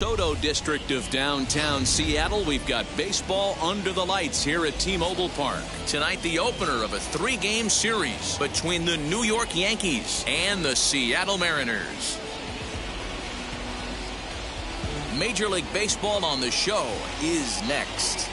Soto district of downtown Seattle. We've got baseball under the lights here at T-Mobile Park. Tonight, the opener of a 3-game series between the New York Yankees and the Seattle Mariners. Major League Baseball on the show is next.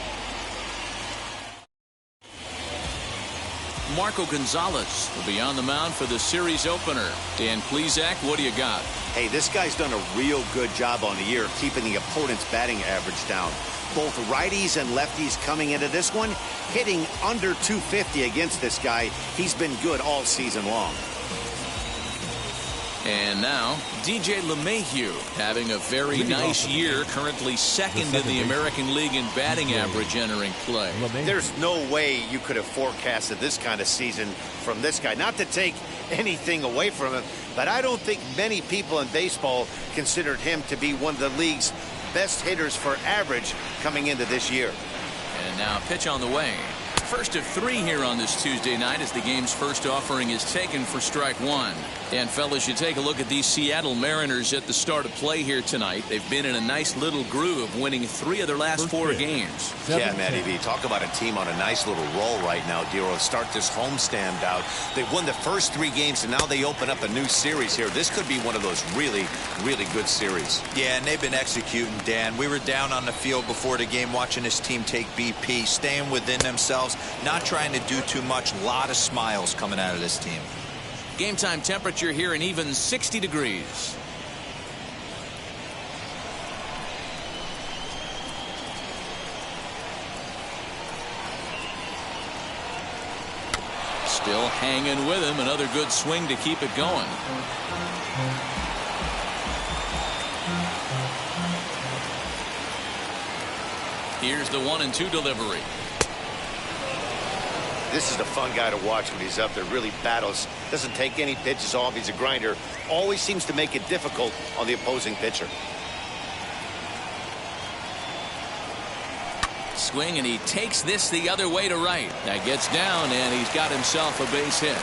Marco Gonzalez will be on the mound for the series opener. Dan ChrisX, what do you got? Hey, this guy's done a real good job on the year keeping the opponent's batting average down. Both righties and lefties coming into this one, hitting under 250 against this guy. He's been good all season long. And now, DJ Lemayhew having a very nice year, currently second in the American League in batting average entering play. There's no way you could have forecasted this kind of season from this guy. Not to take anything away from him, but I don't think many people in baseball considered him to be one of the league's best hitters for average coming into this year. And now pitch on the way. First of 3 here on this Tuesday night as the game's first offering is taken for strike 1. And fellas, you take a look at these Seattle Mariners at the start of play here tonight. They've been in a nice little groove, winning 3 of their last 4 games. Yeah, Matty V, talk about a team on a nice little roll right now, Dero. Start this homestand out. They've won the first 3 games, and now they open up a new series here. This could be one of those really, really good series. Yeah, and they've been executing, Dan. We were down on the field before the game watching this team take BP, staying within themselves, not trying to do too much. A lot of smiles coming out of this team. Game time temperature here an even 60 degrees. Still hanging with him. Another good swing to keep it going. Here's the 1-2 delivery. This is a fun guy to watch when he's up there. Really battles. Doesn't take any pitches off. He's a grinder. Always seems to make it difficult on the opposing pitcher. Swing, and he takes this the other way to right. That gets down, and he's got himself a base hit.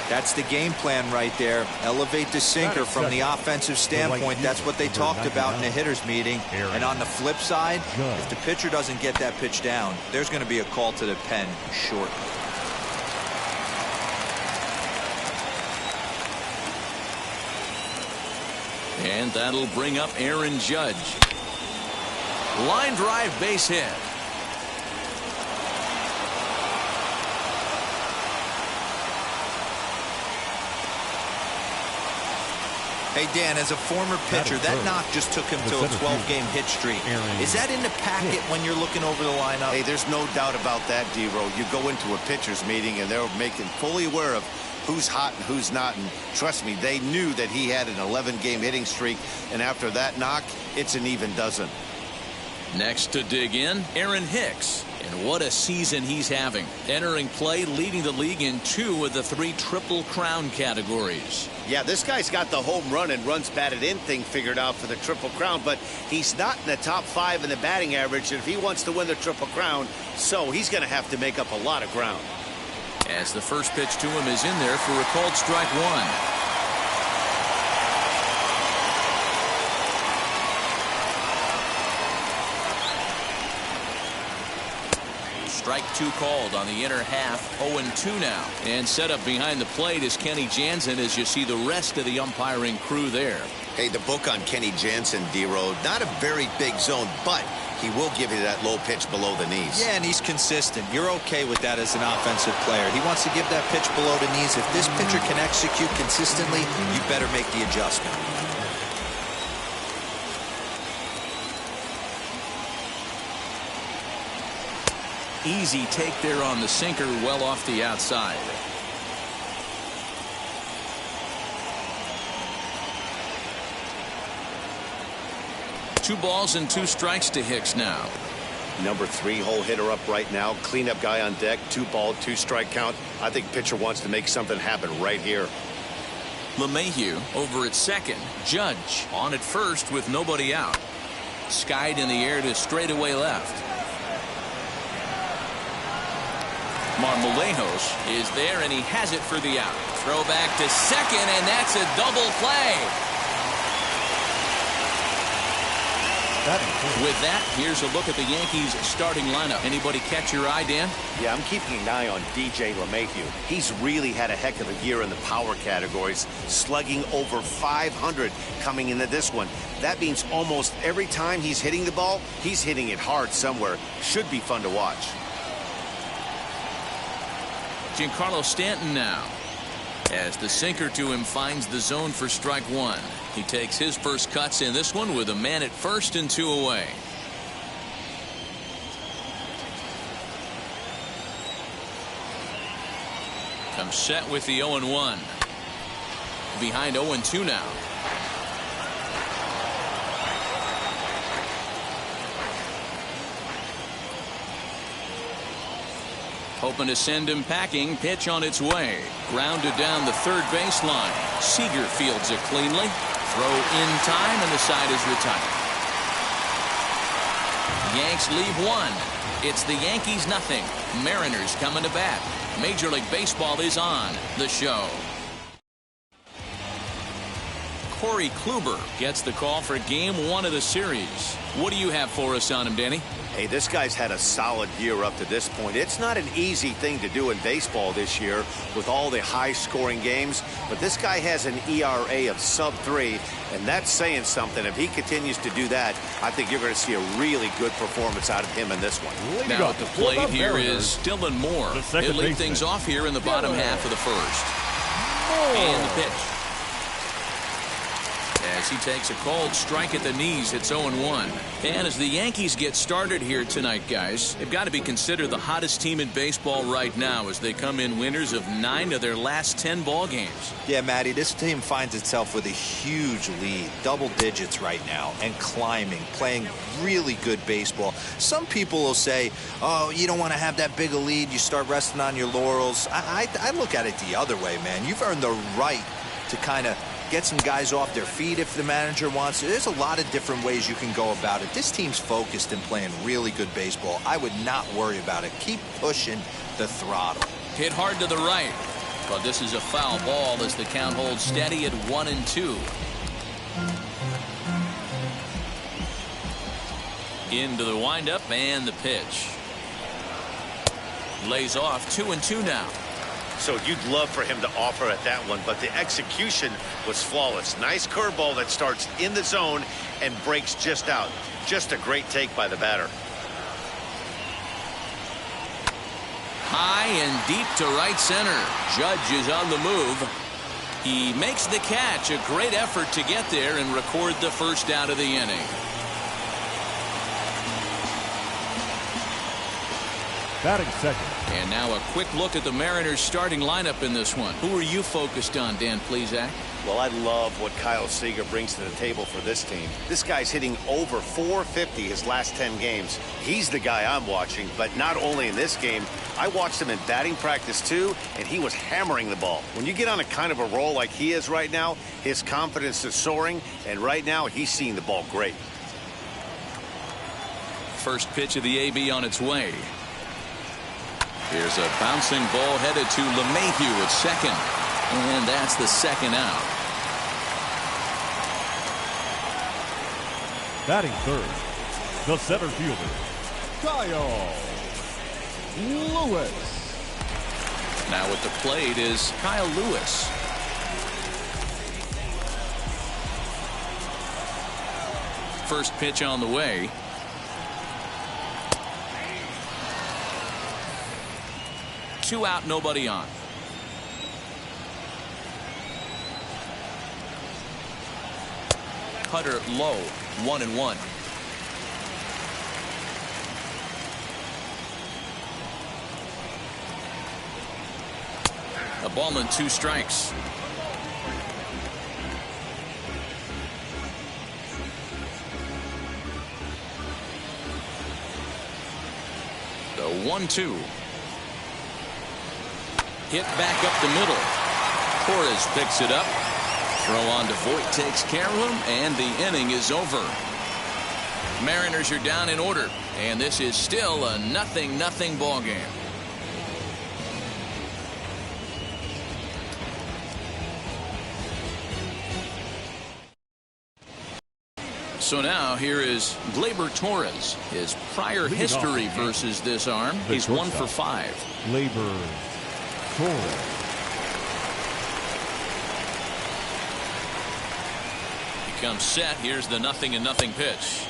That's the game plan right there. Elevate the sinker from the offensive standpoint. That's what they talked about in the hitters meeting. And on the flip side, if the pitcher doesn't get that pitch down, there's going to be a call to the pen short. And that'll bring up Aaron Judge. Line drive base hit. Hey, Dan, as a former pitcher, that knock just took him to a 12-game hit streak. Is that in the packet when you're looking over the lineup? Hey, there's no doubt about that, D-Row. You go into a pitcher's meeting, and they're making fully aware of who's hot and who's not. And trust me, they knew that he had an 11-game hitting streak. And after that knock, it's an even dozen. Next to dig in, Aaron Hicks. And what a season he's having. Entering play, leading the league in 2 of the 3 Triple Crown categories. Yeah, this guy's got the home run and runs batted in thing figured out for the Triple Crown, but he's not in the top 5 in the batting average. And if he wants to win the Triple Crown, so he's going to have to make up a lot of ground. As the first pitch to him is in there for a called strike 1. Strike 2 called on the inner half. 0-2 now. And set up behind the plate is Kenny Jansen as you see the rest of the umpiring crew there. Hey, the book on Kenny Jansen, D-Road, not a very big zone, but he will give you that low pitch below the knees. Yeah, and he's consistent. You're okay with that as an offensive player. He wants to give that pitch below the knees. If this pitcher can execute consistently, you better make the adjustment. Easy take there on the sinker, well off the outside. Two balls and 2 strikes to Hicks now. Number 3 hole hitter up right now. Cleanup guy on deck. 2-ball, 2-strike count. I think pitcher wants to make something happen right here. Lemayhew over at second. Judge on at first with nobody out. Skied in the air to straightaway left. Marmalejos is there, and he has it for the out. Throw back to second, and that's a double play. With that, here's a look at the Yankees starting lineup. Anybody catch your eye, Dan? Yeah, I'm keeping an eye on DJ Lemayhew. He's really had a heck of a year in the power categories, slugging over 500 coming into this one. That means almost every time he's hitting the ball, he's hitting it hard somewhere. Should be fun to watch. Giancarlo Stanton now, as the sinker to him finds the zone for strike one. He takes his first cuts in this one with a man at first and 2 away. Comes set with the 0-1. Behind 0-2 now. Hoping to send him packing. Pitch on its way. Grounded down the third baseline. Seeger fields it cleanly. Throw in time, and the side is retired. Yanks leave one. It's the Yankees nothing. Mariners coming to bat. Major League Baseball is on the show. Corey Kluber gets the call for game 1 of the series. What do you have for us on him, Danny? Hey, this guy's had a solid year up to this point. It's not an easy thing to do in baseball this year with all the high-scoring games, but this guy has an ERA of sub-3, and that's saying something. If he continues to do that, I think you're going to see a really good performance out of him in this one. Now at the plate here is Dylan Moore. He'll lead things off here in the bottom half of the first. And the pitch. As he takes a cold strike at the knees, it's 0-1. And as the Yankees get started here tonight, guys, they've got to be considered the hottest team in baseball right now as they come in winners of 9 of their last 10 ball games. Yeah, Matty, this team finds itself with a huge lead, double digits right now, and climbing, playing really good baseball. Some people will say, oh, you don't want to have that big a lead, you start resting on your laurels. I look at it the other way, man. You've earned the right to kind of get some guys off their feet if the manager wants to. There's a lot of different ways you can go about it. This team's focused and playing really good baseball. I would not worry about it. Keep pushing the throttle. Hit hard to the right, but this is a foul ball as the count holds steady at 1-2. Into the windup and the pitch. Lays off 2-2 now. So you'd love for him to offer at that one, but the execution was flawless. Nice curveball that starts in the zone and breaks just out. Just a great take by the batter. High and deep to right center. Judge is on the move. He makes the catch. A great effort to get there and record the first out of the inning. Batting second. And now a quick look at the Mariners starting lineup in this one. Who are you focused on, Dan Plesac? Well, I love what Kyle Seeger brings to the table for this team. This guy's hitting over 450 his last 10 games. He's the guy I'm watching, but not only in this game. I watched him in batting practice too, and he was hammering the ball. When you get on a kind of a roll like he is right now, his confidence is soaring, and right now he's seeing the ball great. First pitch of the AB on its way. Here's a bouncing ball headed to Lemayhew at second. And that's the second out. Batting third, the center fielder, Kyle Lewis. Now at the plate is Kyle Lewis. First pitch on the way. Two out, nobody on. Cutter low, 1-1. A ball and 2 strikes. The 1-2. Hit back up the middle. Torres picks it up. Throw on to Voight takes care of him, and the inning is over. Mariners are down in order, and this is still a 0-0 ball game. So now here is Gleyber Torres. His prior history versus this arm, he's 1 for 5. Gleyber Torres. He comes set. Here's the 0-0 pitch.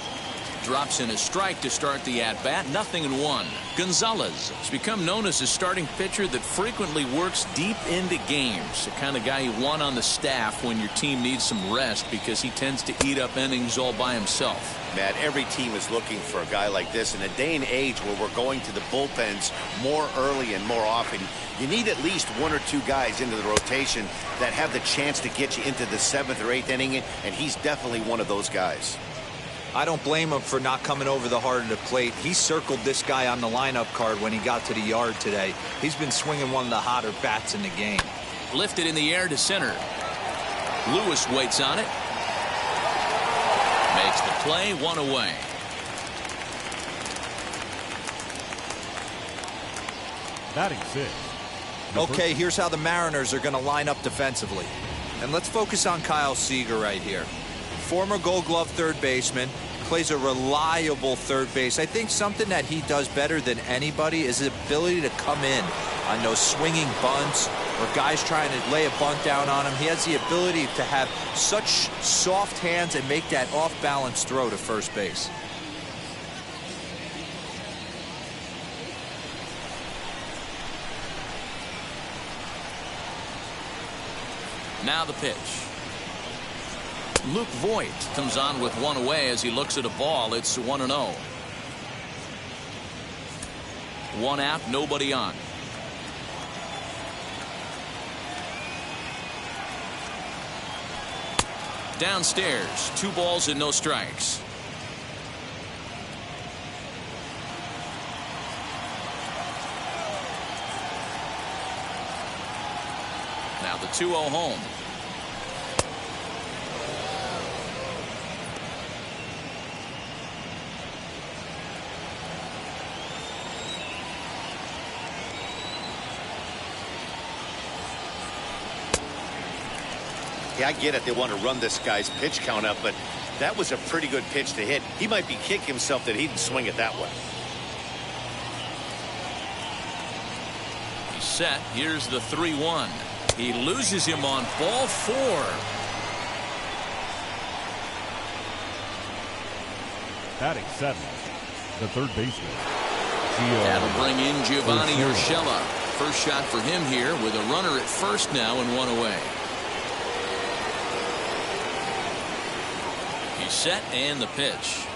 Drops in a strike to start the at-bat. 0-1. Gonzalez has become known as a starting pitcher that frequently works deep into games. The kind of guy you want on the staff when your team needs some rest because he tends to eat up innings all by himself. Matt, every team is looking for a guy like this. In a day and age where we're going to the bullpens more early and more often, you need at least 1 or 2 guys into the rotation that have the chance to get you into the 7th or 8th inning, and he's definitely one of those guys. I don't blame him for not coming over the heart of the plate. He circled this guy on the lineup card when he got to the yard today. He's been swinging one of the hotter bats in the game. Lifted in the air to center. Lewis waits on it. Makes the play, 1 away. Batting 6th. Okay, here's how the Mariners are going to line up defensively. And let's focus on Kyle Seeger right here. Former Gold Glove third baseman, plays a reliable third base. I think something that he does better than anybody is his ability to come in on those swinging bunts or guys trying to lay a bunt down on him. He has the ability to have such soft hands and make that off-balance throw to first base. Now the pitch. Luke Voight comes on with 1 away as he looks at a ball. It's 1-0. 1 out, nobody on. Downstairs, 2 balls and no strikes. Now the 2-0 home. Yeah, I get it. They want to run this guy's pitch count up, but that was a pretty good pitch to hit. He might be kicking himself that he didn't swing it that way. He's set. Here's the 3-1. He loses him on ball 4. Batting 7th, the third baseman. That'll bring in Giovanni Urshela. First shot for him here with a runner at first now and 1 away. He's set and the pitch.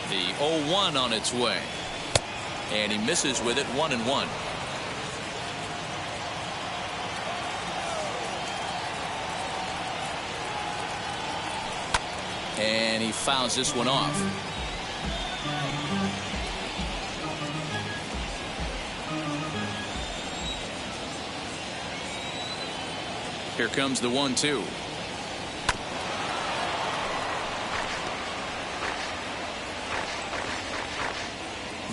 The 0-1 on its way. And he misses with it, 1-1. And he fouls this one off. Here comes the 1-2.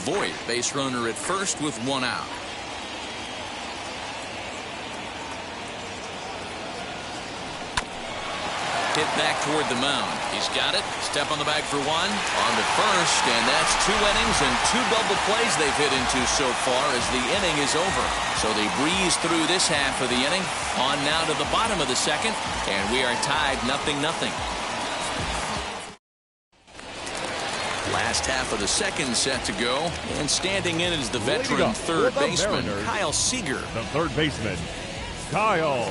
Voight, base runner at first with 1 out. Hit back toward the mound. He's got it. Step on the bag for 1. On to first, and that's 2 innings and 2 double plays they've hit into so far as the inning is over. So they breeze through this half of the inning. On now to the bottom of the second, and we are tied 0-0. Last half of the second set to go, and standing in is the veteran third baseman, Kyle Seeger. The third baseman, Kyle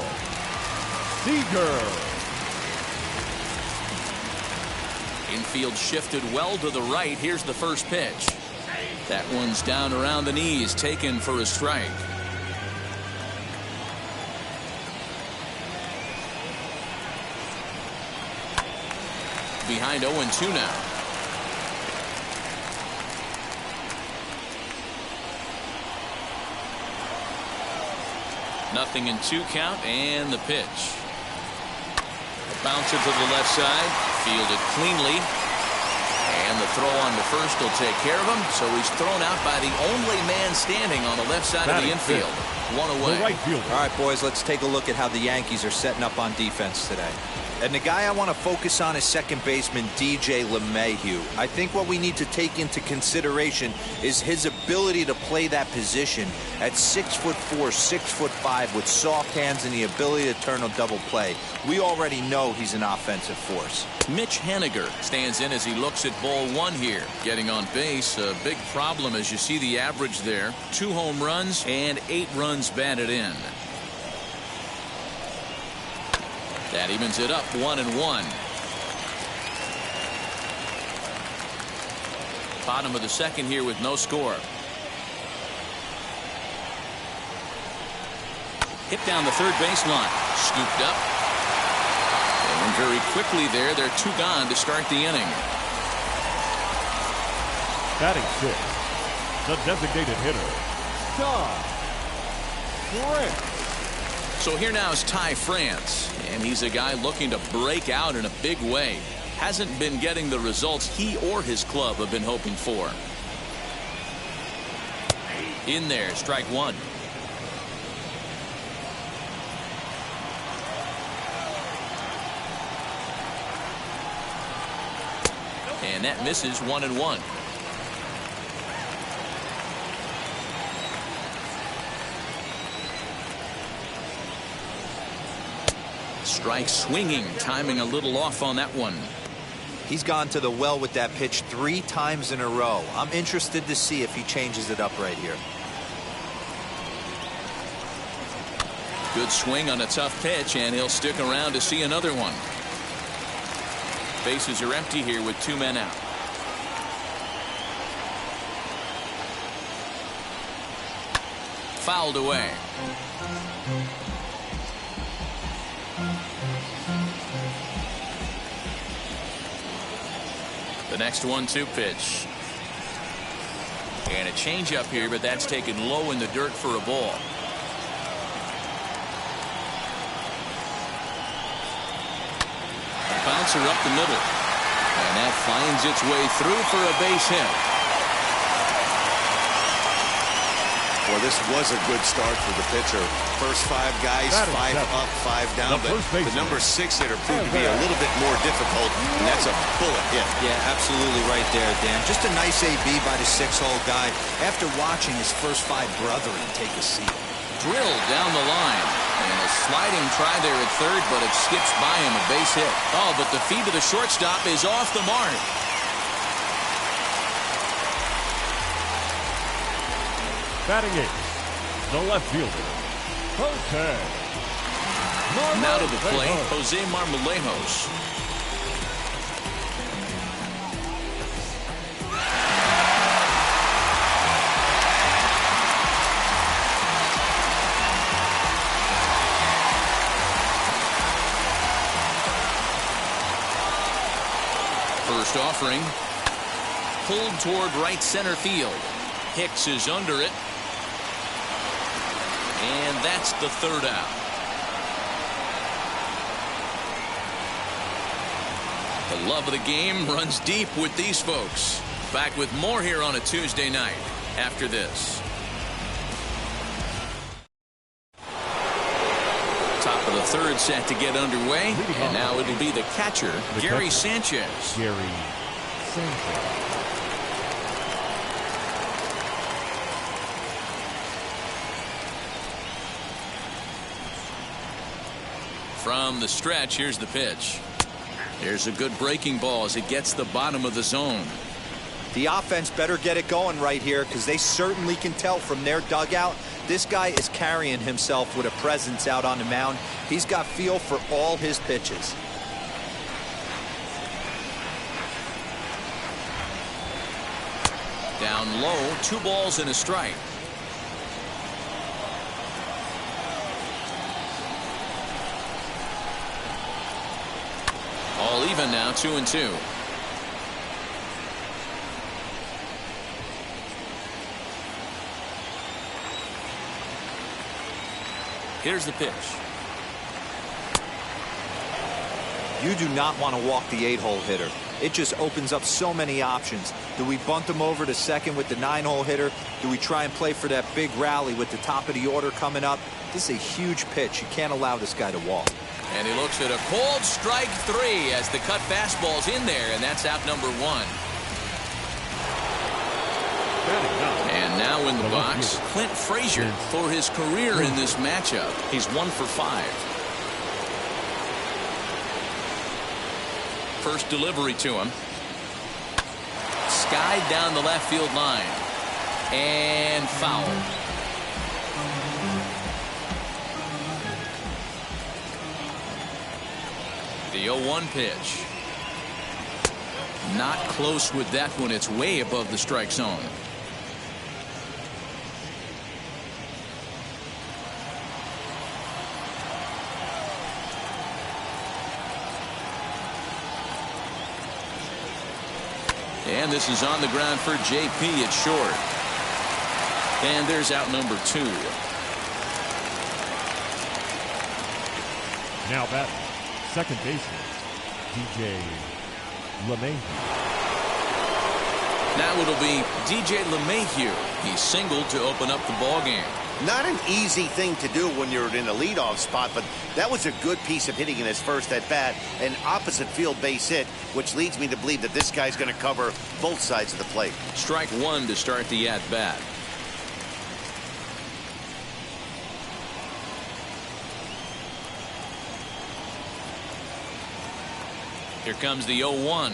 Seeger. Infield shifted well to the right. Here's the first pitch. That one's down around the knees, taken for a strike. Behind 0-2 now. Nothing in 2 count, and the pitch. Bounce it to the left side, fielded cleanly. And the throw on to first will take care of him, so he's thrown out by the only man standing on the left side of the infield. One away. The right fielder. All right, boys, let's take a look at how the Yankees are setting up on defense today. And the guy I want to focus on is second baseman DJ Lemayhew. I think what we need to take into consideration is his ability to play that position at 6'4", 6'5", with soft hands and the ability to turn a double play. We already know he's an offensive force. Mitch Haniger stands in as he looks at ball one here. Getting on base, a big problem as you see the average there. 2 home runs and 8 runs batted in. That evens it up 1-1. Bottom of the second here with no score. Hit down the third baseline. Scooped up. And very quickly there, they're 2 gone to start the inning. Batting 6, the designated hitter, ChrisX. So here now is Ty France, and he's a guy looking to break out in a big way. Hasn't been getting the results he or his club have been hoping for. In there, strike 1. And that misses 1-1. Strike swinging, timing a little off on that one. He's gone to the well with that pitch 3 times in a row. I'm interested to see if he changes it up right here. Good swing on a tough pitch, and he'll stick around to see another one. Bases are empty here with 2 men out. Fouled away. The next 1-2 pitch. And a changeup here, but that's taken low in the dirt for a ball. A bouncer up the middle. And that finds its way through for a base hit. Well, this was a good start for the pitcher. First 5 guys, 5 up, 5 down. But the number 6 hitter proved to be a little bit more difficult, and that's a bullet hit. Yeah, absolutely right there, Dan. Just a nice AB by the 6-hole guy after watching his first 5 brethren take a seat. Drilled down the line. And a sliding try there at third, but it skips by him, a base hit. Oh, but the feed to the shortstop is off the mark. Batting 8, the left fielder, Jose. Now to the plate, Jose Marmalejos. First offering. Pulled toward right center field. Hicks is under it. And that's the third out. The love of the game runs deep with these folks. Back with more here on a Tuesday night after this. Top of the third set to get underway. And now it'll be the catcher, Gary Sanchez. Gary Sanchez. From the stretch, here's the pitch. There's a good breaking ball as it gets the bottom of the zone. The offense better get it going right here, because they certainly can tell from their dugout this guy is carrying himself with a presence out on the mound. He's got feel for all his pitches. Down low, 2 balls and a strike. All even now, 2-2. Here's the pitch. You do not want to walk the 8-hole hitter. it just opens up so many options. Do we bunt him over to second with the 9-hole hitter? Do we try and play for that big rally with the top of the order coming up? This is a huge pitch. You can't allow this guy to walk. And he looks at a cold strike 3 as the cut fastball's in there, and that's out number 1. And now in the box, Clint Fraser for his career in this matchup. He's 1 for 5. First delivery to him. Skied down the left field line. And foul. The 0-1 pitch. Not close with that one. It's way above the strike zone. And this is on the ground for JP at short. And there's out number 2. Now batting, second baseman, DJ Lemayhew. Now it'll be DJ Lemayhew. He singled to open up the ball game. Not an easy thing to do when you're in a leadoff spot, but that was a good piece of hitting in his first at bat, an opposite field base hit, which leads me to believe that this guy's going to cover both sides of the plate. Strike 1 to start the at bat. Here comes the 0-1.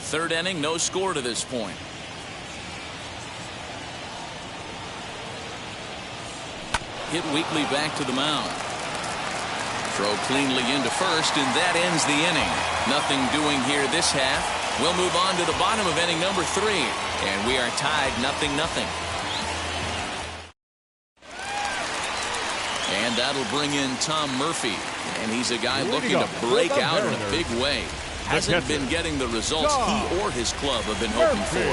Third inning, no score to this point. Hit weakly back to the mound. Throw cleanly into first, and that ends the inning. Nothing doing here this half. We'll move on to the bottom of inning number 3, and we are tied 0-0. And that'll bring in Tom Murphy, and he's a guy looking to break out in a big way. Hasn't been getting the results he or his club have been hoping for.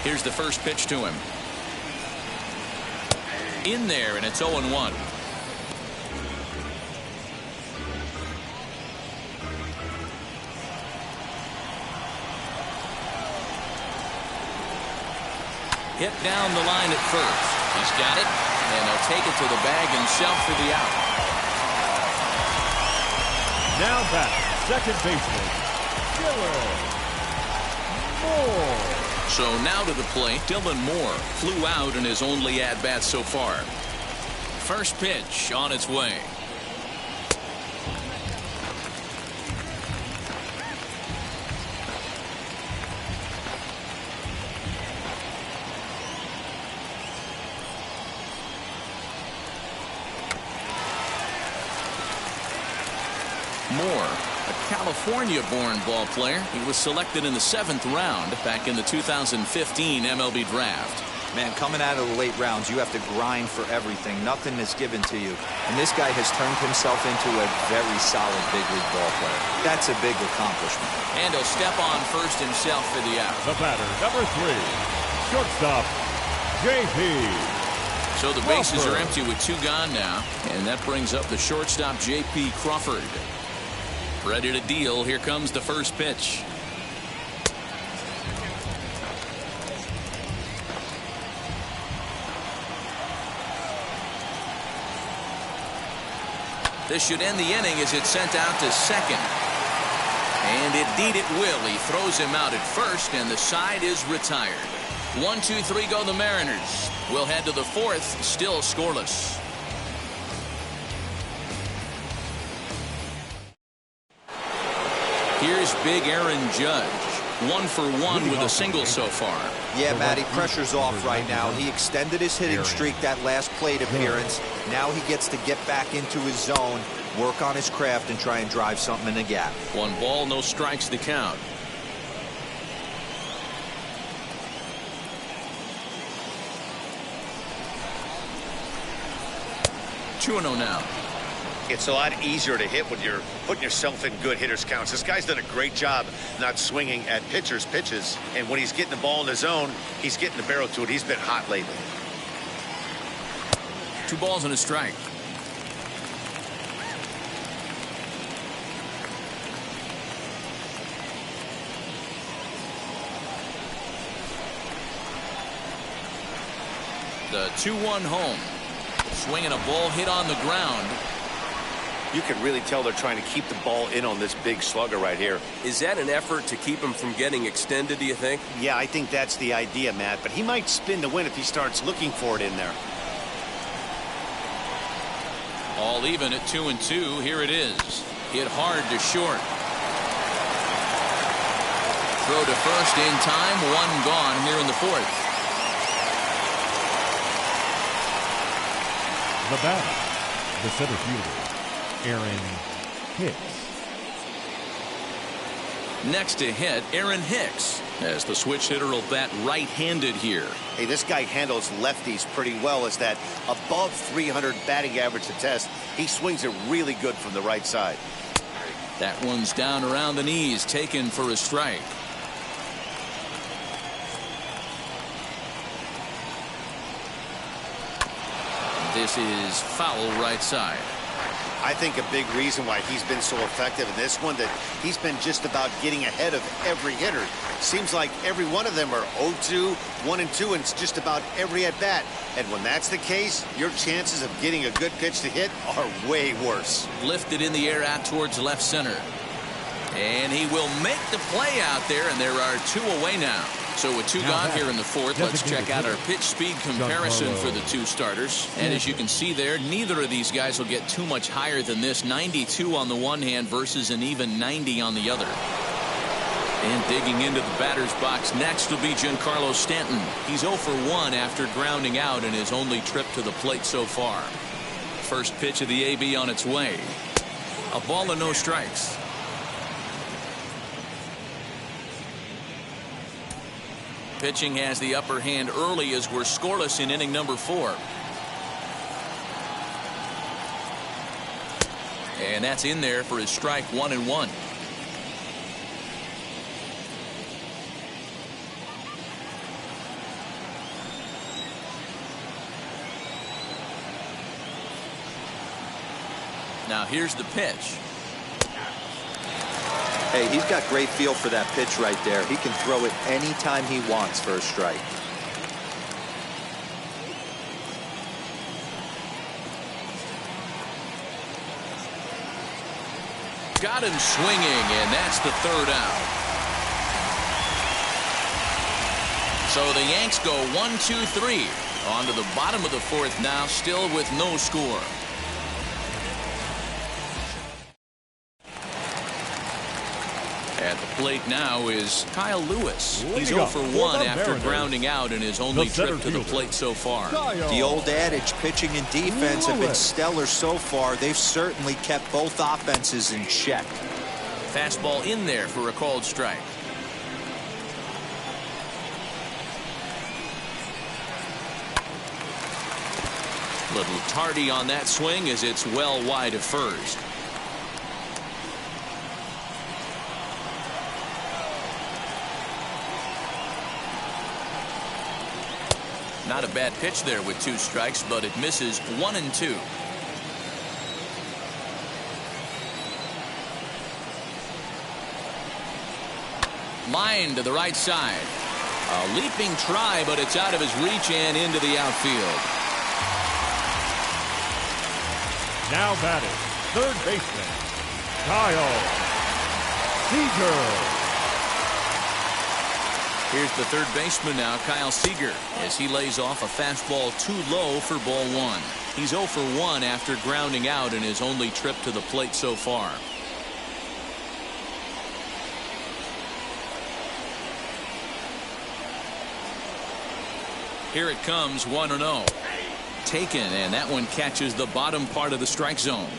Here's the first pitch to him. In there, and it's 0-1. Hit down the line at first. He's got it, and he'll take it to the bag himself for the out. Now back, second baseman, Dylan Moore. So now to the plate, Dylan Moore flew out in his only at-bat so far. First pitch on its way. Moore, a California-born ball player. He was selected in the 7th round back in the 2015 MLB draft. Man, coming out of the late rounds, you have to grind for everything. Nothing is given to you. And this guy has turned himself into a very solid big league ball player. That's a big accomplishment. And he'll step on first himself for the out. The batter, number 3, shortstop, JP. So the bases are empty with 2 gone now. And that brings up the shortstop, J.P. Crawford. Ready to deal. Here comes the first pitch. This should end the inning as it's sent out to second. And indeed it will. He throws him out at first, and the side is retired. 1, 2, 3 go the Mariners. We'll head to the 4th, still scoreless. Here's big Aaron Judge. 1 for 1 with a single so far. Yeah, Matty, pressure's off right now. He extended his hitting streak that last plate appearance. Now he gets to get back into his zone, work on his craft, and try and drive something in the gap. 1 ball, no strikes to count. Two 2-0 now. It's a lot easier to hit when you're putting yourself in good hitters' counts. This guy's done a great job not swinging at pitchers' pitches. And when he's getting the ball in his zone, he's getting the barrel to it. He's been hot lately. 2 balls and a strike. The 2-1 home. Swinging a ball hit on the ground. You can really tell they're trying to keep the ball in on this big slugger right here. Is that an effort to keep him from getting extended, do you think? Yeah, I think that's the idea, Matt. But he might spin to win if he starts looking for it in there. All even at 2-2. Here it is. Hit hard to short. Throw to first in time. 1 gone here in the 4th. The batter, the center fielder, Hicks. Next to hit, Hicks, as the switch hitter will bat right-handed here. Hey, this guy handles lefties pretty well. As that above 300 batting average to test, he swings it really good from the right side. That one's down around the knees, taken for a strike. This is foul right side. I think a big reason why he's been so effective in this one, that he's been just about getting ahead of every hitter. Seems like every one of them are 0-2, 1-2, and it's just about every at bat. And when that's the case, your chances of getting a good pitch to hit are way worse. Lifted in the air out towards left center. And he will make the play out there, and there are 2 away now. So with 2 gone here in the 4th, let's check out our pitch speed comparison for the 2 starters. And as you can see there, neither of these guys will get too much higher than this. 92 on the one hand versus an even 90 on the other. And digging into the batter's box next will be Giancarlo Stanton. He's 0 for 1 after grounding out in his only trip to the plate so far. First pitch of the AB on its way. A ball and no strikes. Pitching has the upper hand early as we're scoreless in inning number 4. And that's in there for his strike 1-1. Now here's the pitch. Hey, he's got great feel for that pitch right there. He can throw it anytime he wants for a strike. Got him swinging, and that's the 3rd out. So the Yanks go 1-2-3. On to the bottom of the 4th now, still with no score. At the plate now is Kyle Lewis. He's 0 for 1 after grounding out in his only trip to the plate so far. The old adage, pitching and defense have been stellar so far. They've certainly kept both offenses in check. Fastball in there for a called strike. Little tardy on that swing as it's well wide of first. Not a bad pitch there with 2 strikes, but it misses 1-2. Line to the right side. A leaping try, but it's out of his reach and into the outfield. Now batting, 3rd baseman, Kyle Seeger. Here's the 3rd baseman now, Kyle Seeger, as he lays off a fastball too low for ball 1. He's 0 for 1 after grounding out in his only trip to the plate so far. Here it comes, 1-0. Taken, and that one catches the bottom part of the strike zone.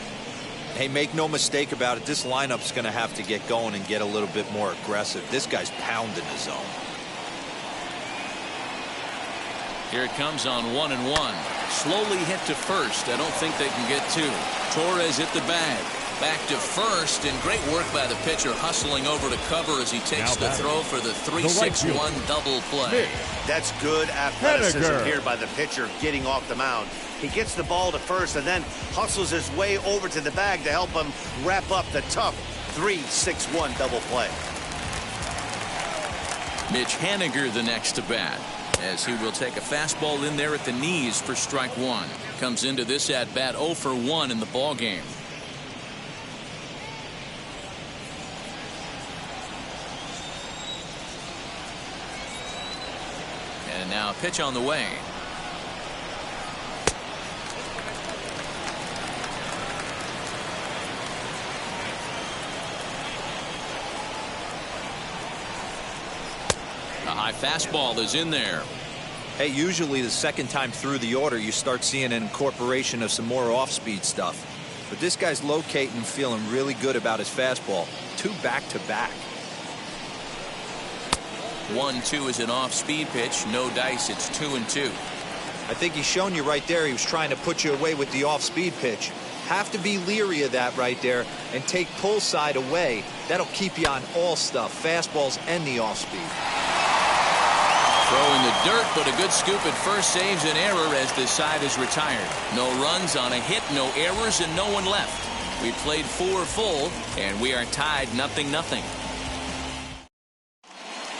Hey, make no mistake about it, this lineup's going to have to get going and get a little bit more aggressive. This guy's pounding the zone. Here it comes on 1-1. Slowly hit to first. I don't think they can get 2. Torres hit the bag. Back to first, and great work by the pitcher hustling over to cover as he takes the throw for the 3-6-1 double play. That's good athleticism here by the pitcher getting off the mound. He gets the ball to first and then hustles his way over to the bag to help him wrap up the tough 3-6-1 double play. Mitch Haniger the next to bat, as he will take a fastball in there at the knees for strike one. Comes into this at bat 0 for 1 in the ball game. And now a pitch on the way. A high fastball is in there. Hey, usually the second time through the order you start seeing an incorporation of some more off-speed stuff. But this guy's locating and feeling really good about his fastball. 2 back-to-back. 1-2 is an off-speed pitch. No dice. It's 2-2. I think he's shown you right there he was trying to put you away with the off-speed pitch. Have to be leery of that right there and take pull side away. That'll keep you on all stuff, fastballs and the off-speed. Throw in the dirt, but a good scoop at first saves an error as this side is retired. No runs on a hit, no errors, and no one left. We played 4 full, and we are tied 0-0.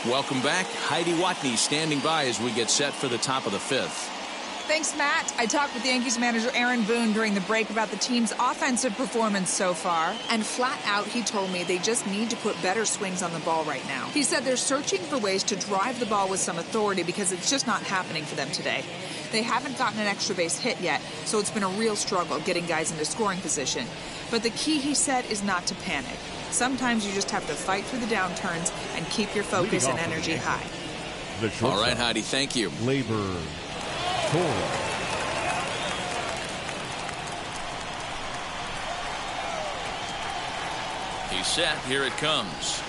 Welcome back. Heidi Watney standing by as we get set for the top of the 5th. Thanks, Matt. I talked with Yankees manager Aaron Boone during the break about the team's offensive performance so far. And flat out, he told me they just need to put better swings on the ball right now. He said they're searching for ways to drive the ball with some authority because it's just not happening for them today. They haven't gotten an extra base hit yet, so it's been a real struggle getting guys into scoring position. But the key, he said, is not to panic. Sometimes you just have to fight through the downturns and keep your focus and energy high. All right, Heidi, thank you. Labor. He's set. Here it comes.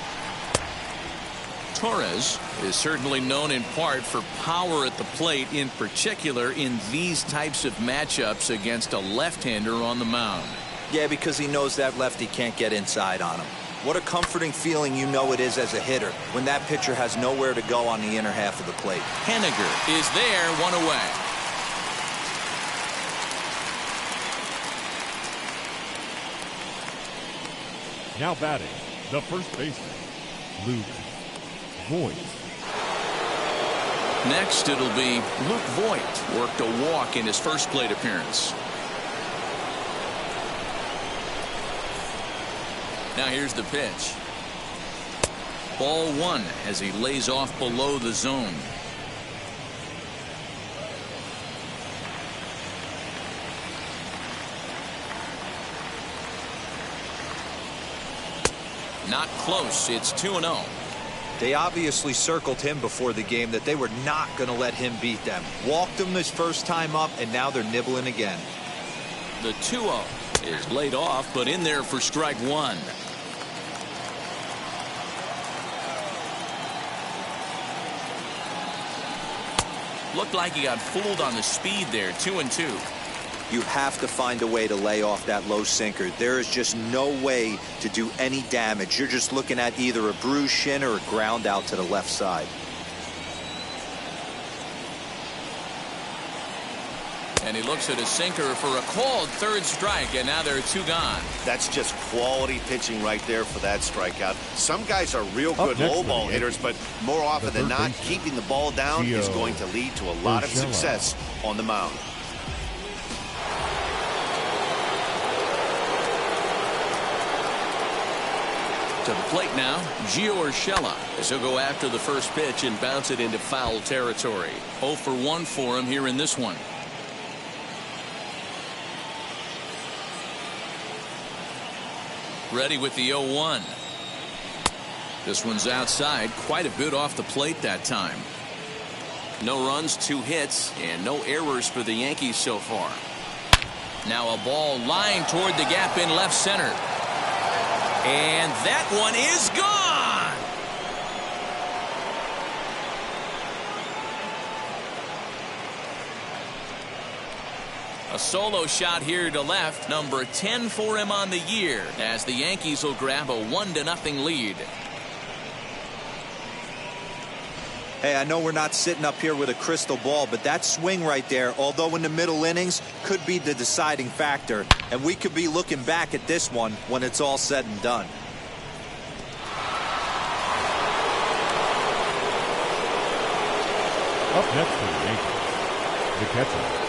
Torres is certainly known in part for power at the plate, in particular in these types of matchups against a left-hander on the mound. Yeah, because he knows that lefty can't get inside on him. What a comforting feeling you know it is as a hitter when that pitcher has nowhere to go on the inner half of the plate. Haniger is there, 1 away. Now batting, the first baseman, Luke Voight. Next, it'll be Luke Voight. Worked a walk in his first plate appearance. Now here's the pitch. Ball 1 as he lays off below the zone. Not close. It's 2-0. They obviously circled him before the game that they were not going to let him beat them. Walked him his first time up, and now they're nibbling again. The 2-0 is laid off, but in there for strike 1. Looked like he got fooled on the speed there. 2-2. You have to find a way to lay off that low sinker. There is just no way to do any damage. You're just looking at either a bruised shin or a ground out to the left side. And he looks at his sinker for a called 3rd strike, and now there are 2 gone. That's just quality pitching right there for that strikeout. Some guys are real good low ball hitters, but more often than not, keeping the ball down is going to lead to a lot of success on the mound. To the plate now, Gio Urshela, as he'll go after the first pitch and bounce it into foul territory. 0 for 1 for him here in this one. Ready with the 0-1. This one's outside, quite a bit off the plate that time. No runs, 2 hits, and no errors for the Yankees so far. Now a ball lined toward the gap in left center. And that one is gone. A solo shot here to left, number 10 for him on the year, as the Yankees will grab a 1-0 lead. Hey, I know we're not sitting up here with a crystal ball, but that swing right there, although in the middle innings, could be the deciding factor. And we could be looking back at this one when it's all said and done. Up next for the Yankees, the catcher.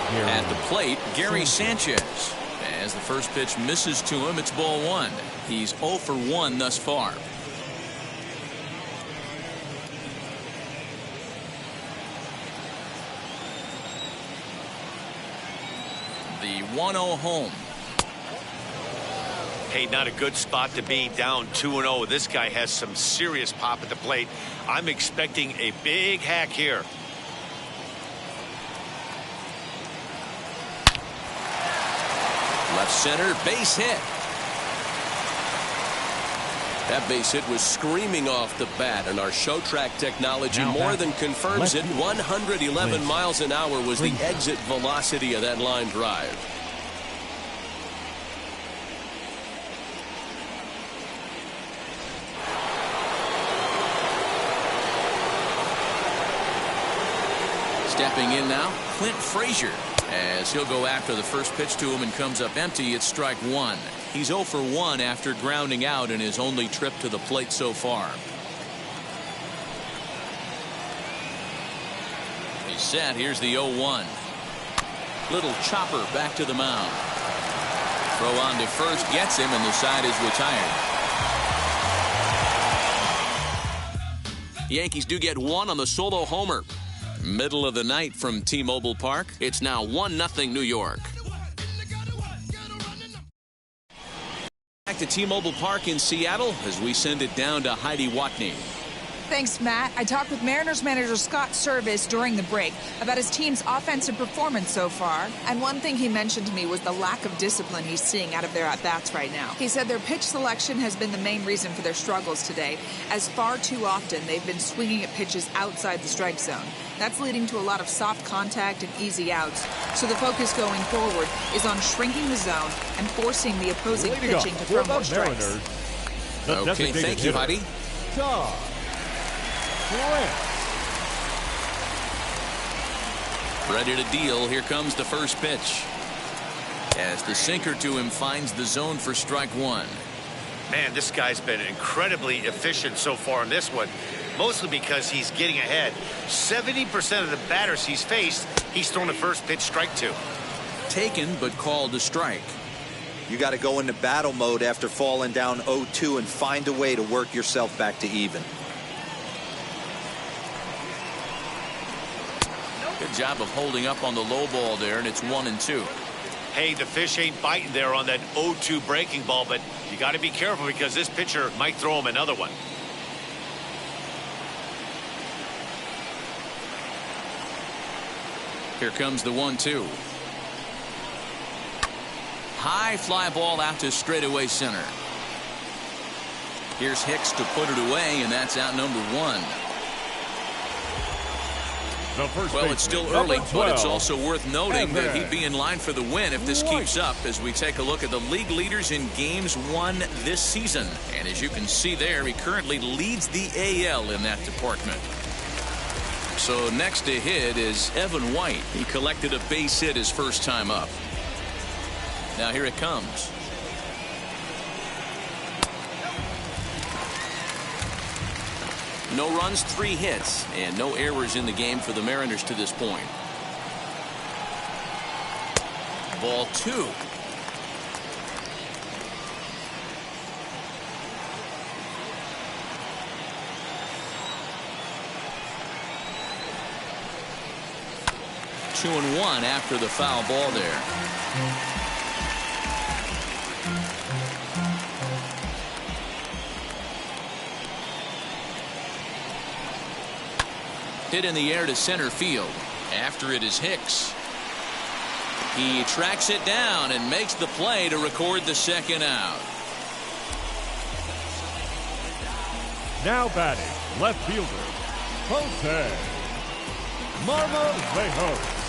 At the plate, Gary Sanchez. As the first pitch misses to him, it's ball 1. He's 0 for 1 thus far. The 1-0 home. Hey, not a good spot to be, down 2-0. This guy has some serious pop at the plate. I'm expecting a big hack here. Left center, base hit. That base hit was screaming off the bat, and our show track technology more than confirms it. 111 miles an hour was the exit velocity of that line drive. Stepping in now, Clint Fraser, as he'll go after the first pitch to him and comes up empty. It's strike 1. He's 0 for 1 after grounding out in his only trip to the plate so far. He's set. Here's the 0-1. Little chopper back to the mound. Throw on to first, gets him, and the side is retired. The Yankees do get 1 on the solo homer. Middle of the night from T-Mobile Park. It's now 1-0 New York. Back to T-Mobile Park in Seattle as we send it down to Heidi Watney. Thanks, Matt. I talked with Mariners manager Scott Service during the break about his team's offensive performance so far. And one thing he mentioned to me was the lack of discipline he's seeing out of their at-bats right now. He said their pitch selection has been the main reason for their struggles today, as far too often they've been swinging at pitches outside the strike zone. That's leading to a lot of soft contact and easy outs. So the focus going forward is on shrinking the zone and forcing the opposing pitching to throw more strikes. Okay, thank you, Heidi. Ready to deal. Here comes the first pitch. As the sinker to him finds the zone for strike 1. Man, this guy's been incredibly efficient so far in this one. Mostly because he's getting ahead. 70% of the batters he's faced, he's thrown a first pitch strike to. Taken but called a strike. You got to go into battle mode after falling down 0-2 and find a way to work yourself back to even. Good job of holding up on the low ball there, and it's 1-2. Hey, the fish ain't biting there on that 0-2 breaking ball, but you got to be careful because this pitcher might throw him another one. Here comes the 1-2. High fly ball out to straightaway center. Here's Hicks to put it away, and that's out number 1. Well, it's still early, but it's also worth noting that he'd be in line for the win if this keeps up as we take a look at the league leaders in games won this season. And as you can see there, he currently leads the AL in that department. So next to hit is Evan White. He collected a base hit his first time up. Now here it comes. No runs, 3 hits, and no errors in the game for the Mariners to this point. Ball 2. Two and 1 after the foul ball there. Hit in the air to center field. After it is Hicks. He tracks it down and makes the play to record the second out. Now batting, left fielder, Jose Marmalejos.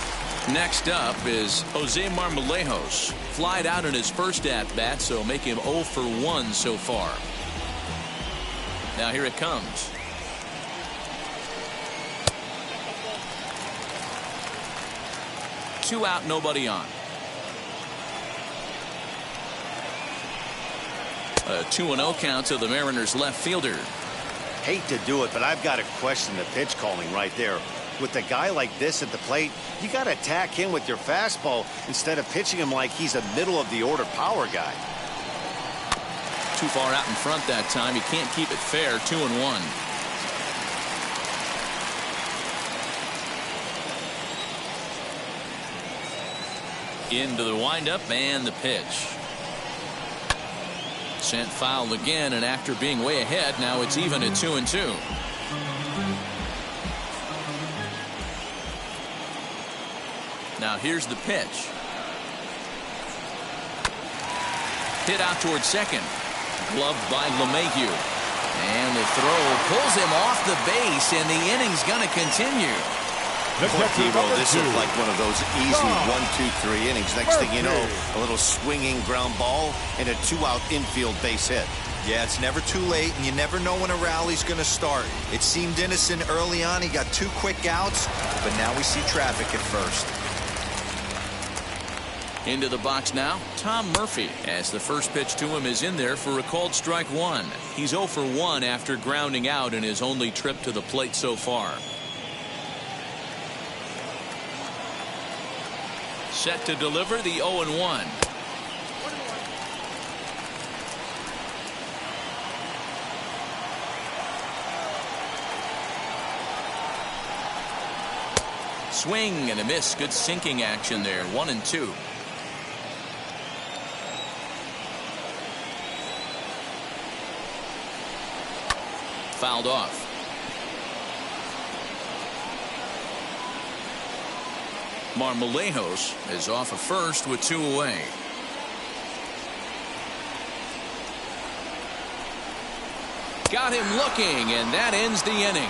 Next up is Jose Marmalejos. Flied out in his first at-bat, so make him 0 for 1 so far. Now here it comes. Two out, nobody on. A 2-0 count to the Mariners left fielder. Hate to do it, but I've got to question the pitch calling right there. With a guy like this at the plate, you got to attack him with your fastball instead of pitching him like he's a middle-of-the-order power guy. Too far out in front that time. He can't keep it fair. 2-1. Into the windup and the pitch. Sent foul again, and after being way ahead, now it's even at 2-2. Now here's the pitch. Hit out towards second. Gloved by Lemayhew. And the throw pulls him off the base, and the inning's going to continue. This looked like one of those easy 1-2-3 innings. Next thing you know, a little swinging ground ball and a 2-out infield base hit. Yeah, it's never too late, and you never know when a rally's going to start. It seemed innocent early on. He got 2 quick outs, but now we see traffic at first. Into the box now, Tom Murphy, as the first pitch to him is in there for a called strike 1. He's 0 for 1 after grounding out in his only trip to the plate so far. Set to deliver the 0-1. Swing and a miss. Good sinking action there. 1-2. Fouled off. Marmalejos is off of first with 2 away. Got him looking, and that ends the inning.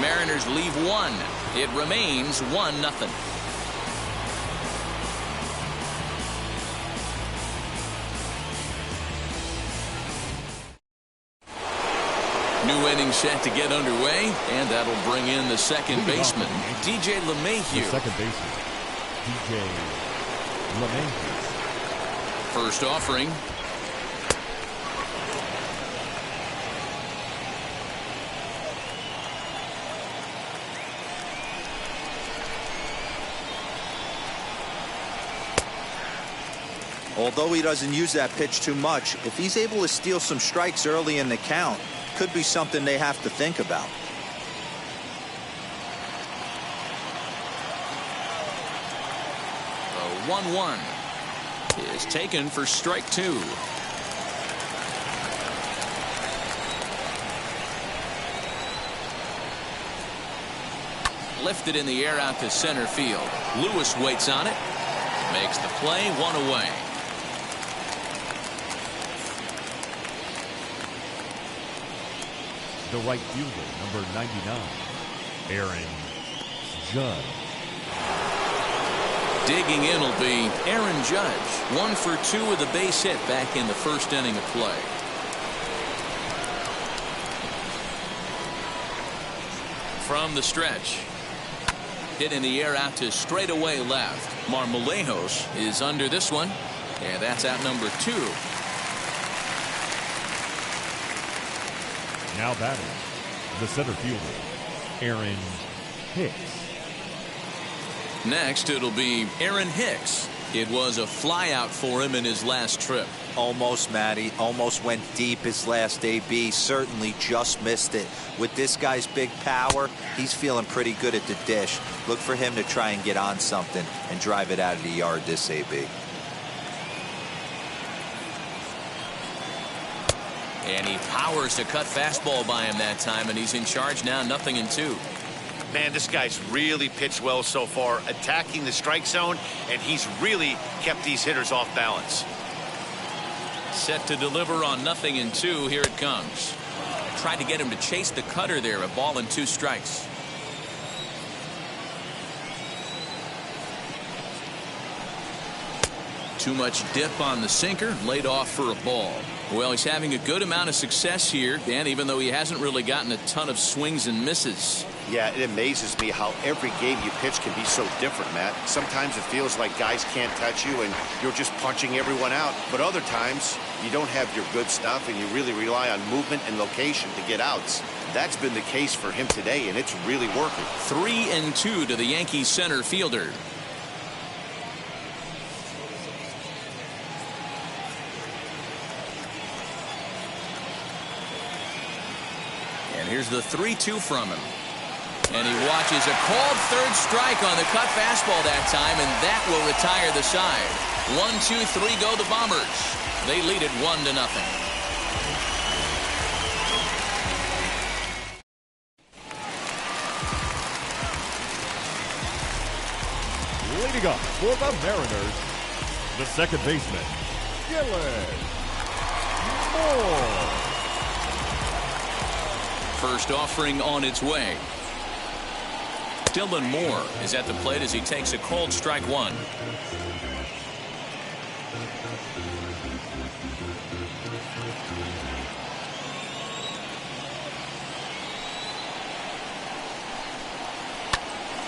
Mariners leave 1. It remains 1-0. New inning set to get underway, and that'll bring in the second baseman, DJ Lemayhew. Second baseman, DJ Lemayhew. First offering. Although he doesn't use that pitch too much, if he's able to steal some strikes early in the count, could be something they have to think about. The 1-1 is taken for strike 2. Lifted in the air out to center field. Lewis waits on it. Makes the play. 1 away. The right fielder, number 99, Aaron Judge. Digging in will be Aaron Judge. 1 for 2 with a base hit back in the first inning of play. From the stretch. Hit in the air out to straightaway left. Marmalejos is under this one, and that's out number 2. Now batting, the center fielder, Aaron Hicks. Next, it'll be Aaron Hicks. It was a flyout for him in his last trip. Almost, Matty. Almost went deep his last AB. Certainly just missed it. With this guy's big power, he's feeling pretty good at the dish. Look for him to try and get on something and drive it out of the yard this AB. And he powers to cut fastball by him that time, and he's in charge now, 0-2. Man, this guy's really pitched well so far, attacking the strike zone, and he's really kept these hitters off balance. Set to deliver on 0-2. Here it comes. Tried to get him to chase the cutter there. A ball and 2 strikes. Too much dip on the sinker, laid off for a ball. Well, he's having a good amount of success here, Dan, even though he hasn't really gotten a ton of swings and misses. Yeah, it amazes me how every game you pitch can be so different, Matt. Sometimes it feels like guys can't touch you and you're just punching everyone out. But other times, you don't have your good stuff and you really rely on movement and location to get outs. That's been the case for him today, and it's really working. 3-2 to the Yankees center fielder. And here's the 3-2 from him. And he watches a called third strike on the cut fastball that time, and that will retire the side. 1-2-3 go the Bombers. They lead it 1-0. Leading up for the Mariners, the second baseman, Moore. First offering on its way. Dylan Moore is at the plate as he takes a called strike one.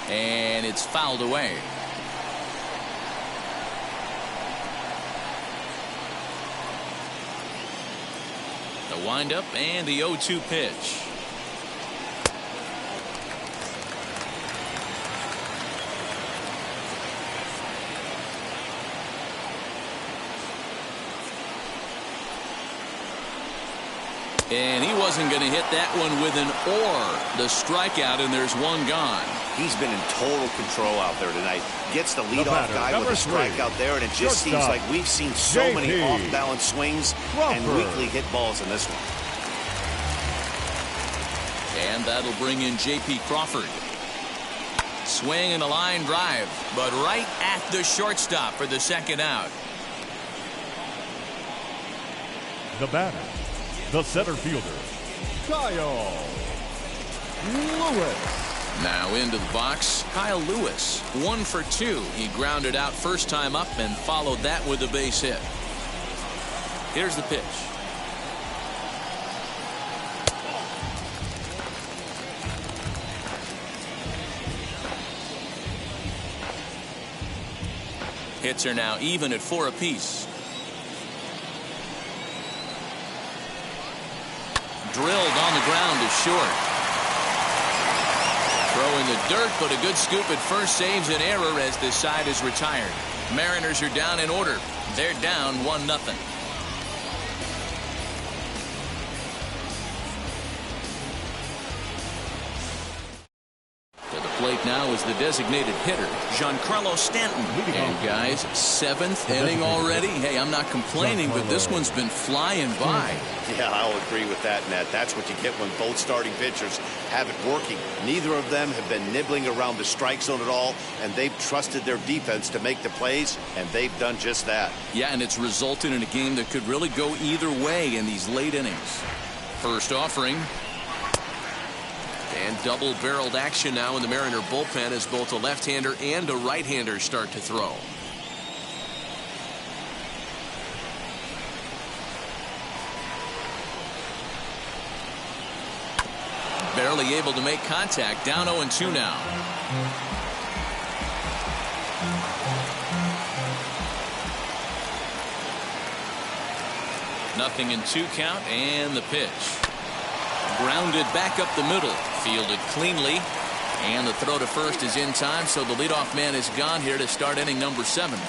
And it's fouled away. The windup and the 0-2 pitch. And he wasn't going to hit that one with an or. The strikeout, and there's one gone. He's been in total control out there tonight. Gets the leadoff guy with a strikeout there, and it just seems like we've seen so many off-balance swings and weakly hit balls in this one. And that'll bring in J.P. Crawford. Swing and a line drive, but right at the shortstop for the second out. The batter, the center fielder, Kyle Lewis. Now into the box, Kyle Lewis. 1 for 2. He grounded out first time up and followed that with a base hit. Here's the pitch. Hits are now even at 4 apiece. Drilled on the ground to short. Throwing the dirt, but a good scoop at first saves an error as this side is retired. Mariners are down in order. They're down 1-0. To the plate now is the designated hitter, Giancarlo Stanton. And guys, 7th inning already. Hey, I'm not complaining, but this one's been flying by. Yeah, I'll agree with that, Nat. That's what you get when both starting pitchers have it working. Neither of them have been nibbling around the strike zone at all, and they've trusted their defense to make the plays, and they've done just that. Yeah, and it's resulted in a game that could really go either way in these late innings. First offering. And double-barreled action now in the Mariner bullpen as both a left-hander and a right-hander start to throw. Barely able to make contact. Down 0-2 now. Nothing in 2 count, and the pitch. Grounded back up the middle. Fielded cleanly. And the throw to first is in time, so the leadoff man is gone here to start inning number 7.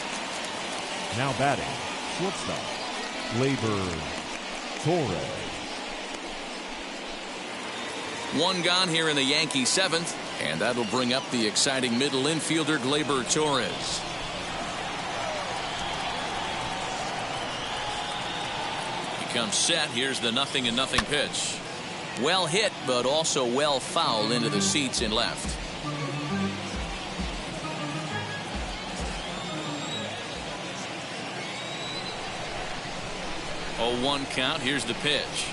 Now batting, shortstop, Gleyber Torres. 1 gone here in the Yankee 7th, and that'll bring up the exciting middle infielder Gleyber Torres. He comes set. Here's the 0-0 pitch. Well hit, but also well fouled into the seats in left. Oh, 1 count. Here's the pitch.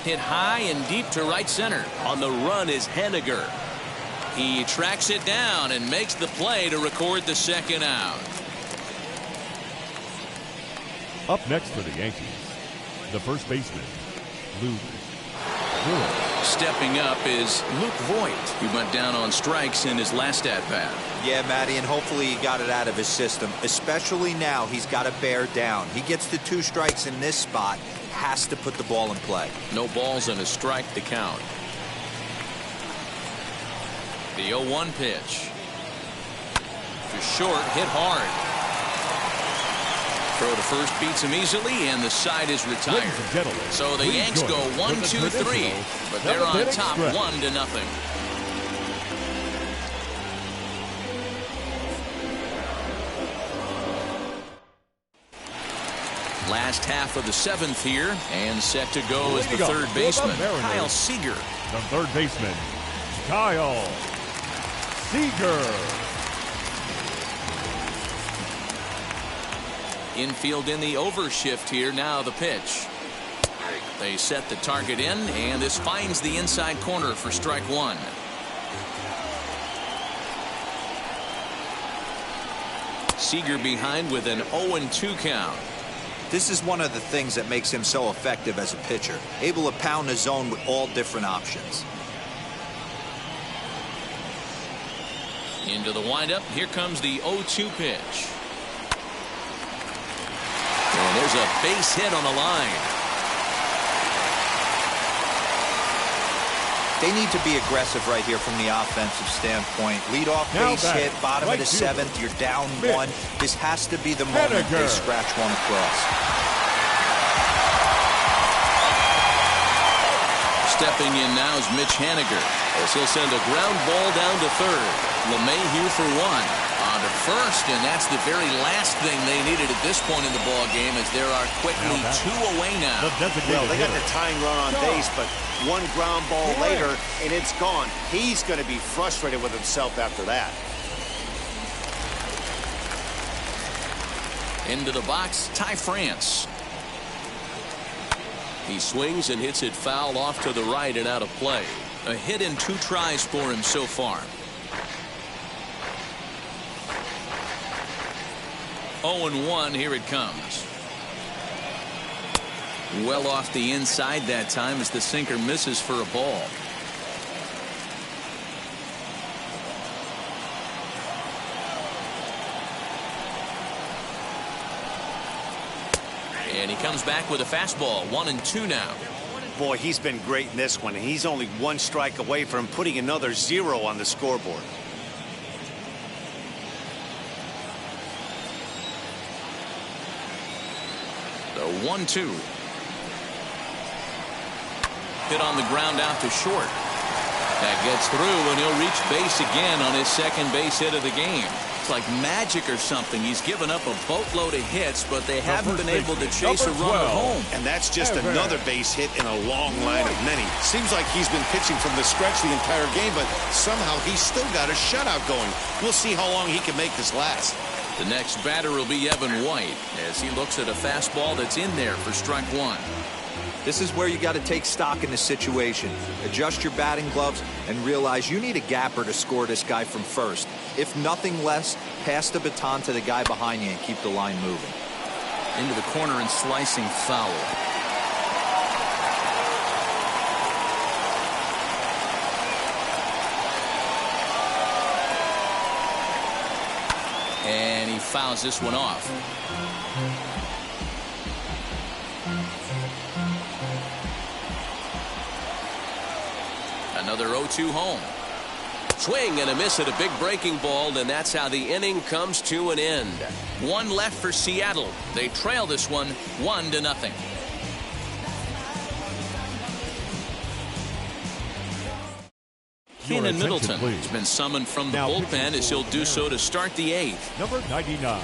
Hit high and deep to right center. On the run is Henniger. He tracks it down and makes the play to record the second out. Up next for the Yankees, the first baseman, Kluber. Stepping up is Voight. He went down on strikes in his last at-bat. Yeah, Matty, and hopefully he got it out of his system. Especially now, he's got to bear down. He gets the 2 strikes in this spot, has to put the ball in play. No balls and a strike to count. The 0-1 pitch. To short, hit hard. Throw to first beats him easily, and the side is retired. So the Yanks go 1-2-3, but they're on top 1-0. Last half of the 7th here, and set to go is the third baseman, Kyle Seeger. The third baseman, Kyle Seeger. Infield in the overshift here. Now the pitch. They set the target in, and this finds the inside corner for strike 1. Seeger behind with an 0-2 count. This is one of the things that makes him so effective as a pitcher, able to pound the zone with all different options. Into the windup. Here comes the 0-2 pitch. And there's a base hit on the line. They need to be aggressive right here from the offensive standpoint. Leadoff base hit, bottom of the 7th. You're down 1. This has to be the moment they scratch one across. Stepping in now is Mitch Haniger, as he'll send a ground ball down to third. Lemayhew for 1. On to first, and that's the very last thing they needed at this point in the ball game, as there are quickly 2 away now. Well, they got the tying run on base, but 1 ground ball later, and it's gone. He's going to be frustrated with himself after that. Into the box, Ty France. He swings and hits it foul off to the right and out of play. A hit in 2 tries for him so far. 0-1, here it comes. Well off the inside that time as the sinker misses for a ball. And he comes back with a fastball. 1-2 now. Boy, he's been great in this one. He's only 1 strike away from putting another 0 on the scoreboard. The 1-2. Hit on the ground out to short. That gets through, and he'll reach base again on his second base hit of the game. It's like magic or something. He's given up a boatload of hits, but they haven't been able to chase a run at home. And that's just another base hit in a long line of many. Seems like he's been pitching from the stretch the entire game, but somehow he's still got a shutout going. We'll see how long he can make this last. The next batter will be Evan White, as he looks at a fastball that's in there for strike 1. This is where you got to take stock in the situation. Adjust your batting gloves and realize you need a gapper to score this guy from first. If nothing less, pass the baton to the guy behind you and keep the line moving. Into the corner and slicing foul. And he fouls this one off. Another 0-2 home. Swing and a miss at a big breaking ball, and that's how the inning comes to an end. 1 left for Seattle. They trail this one 1-0. Keenan Middleton has been summoned from the bullpen, as he'll do so to start the 8th. Number 99,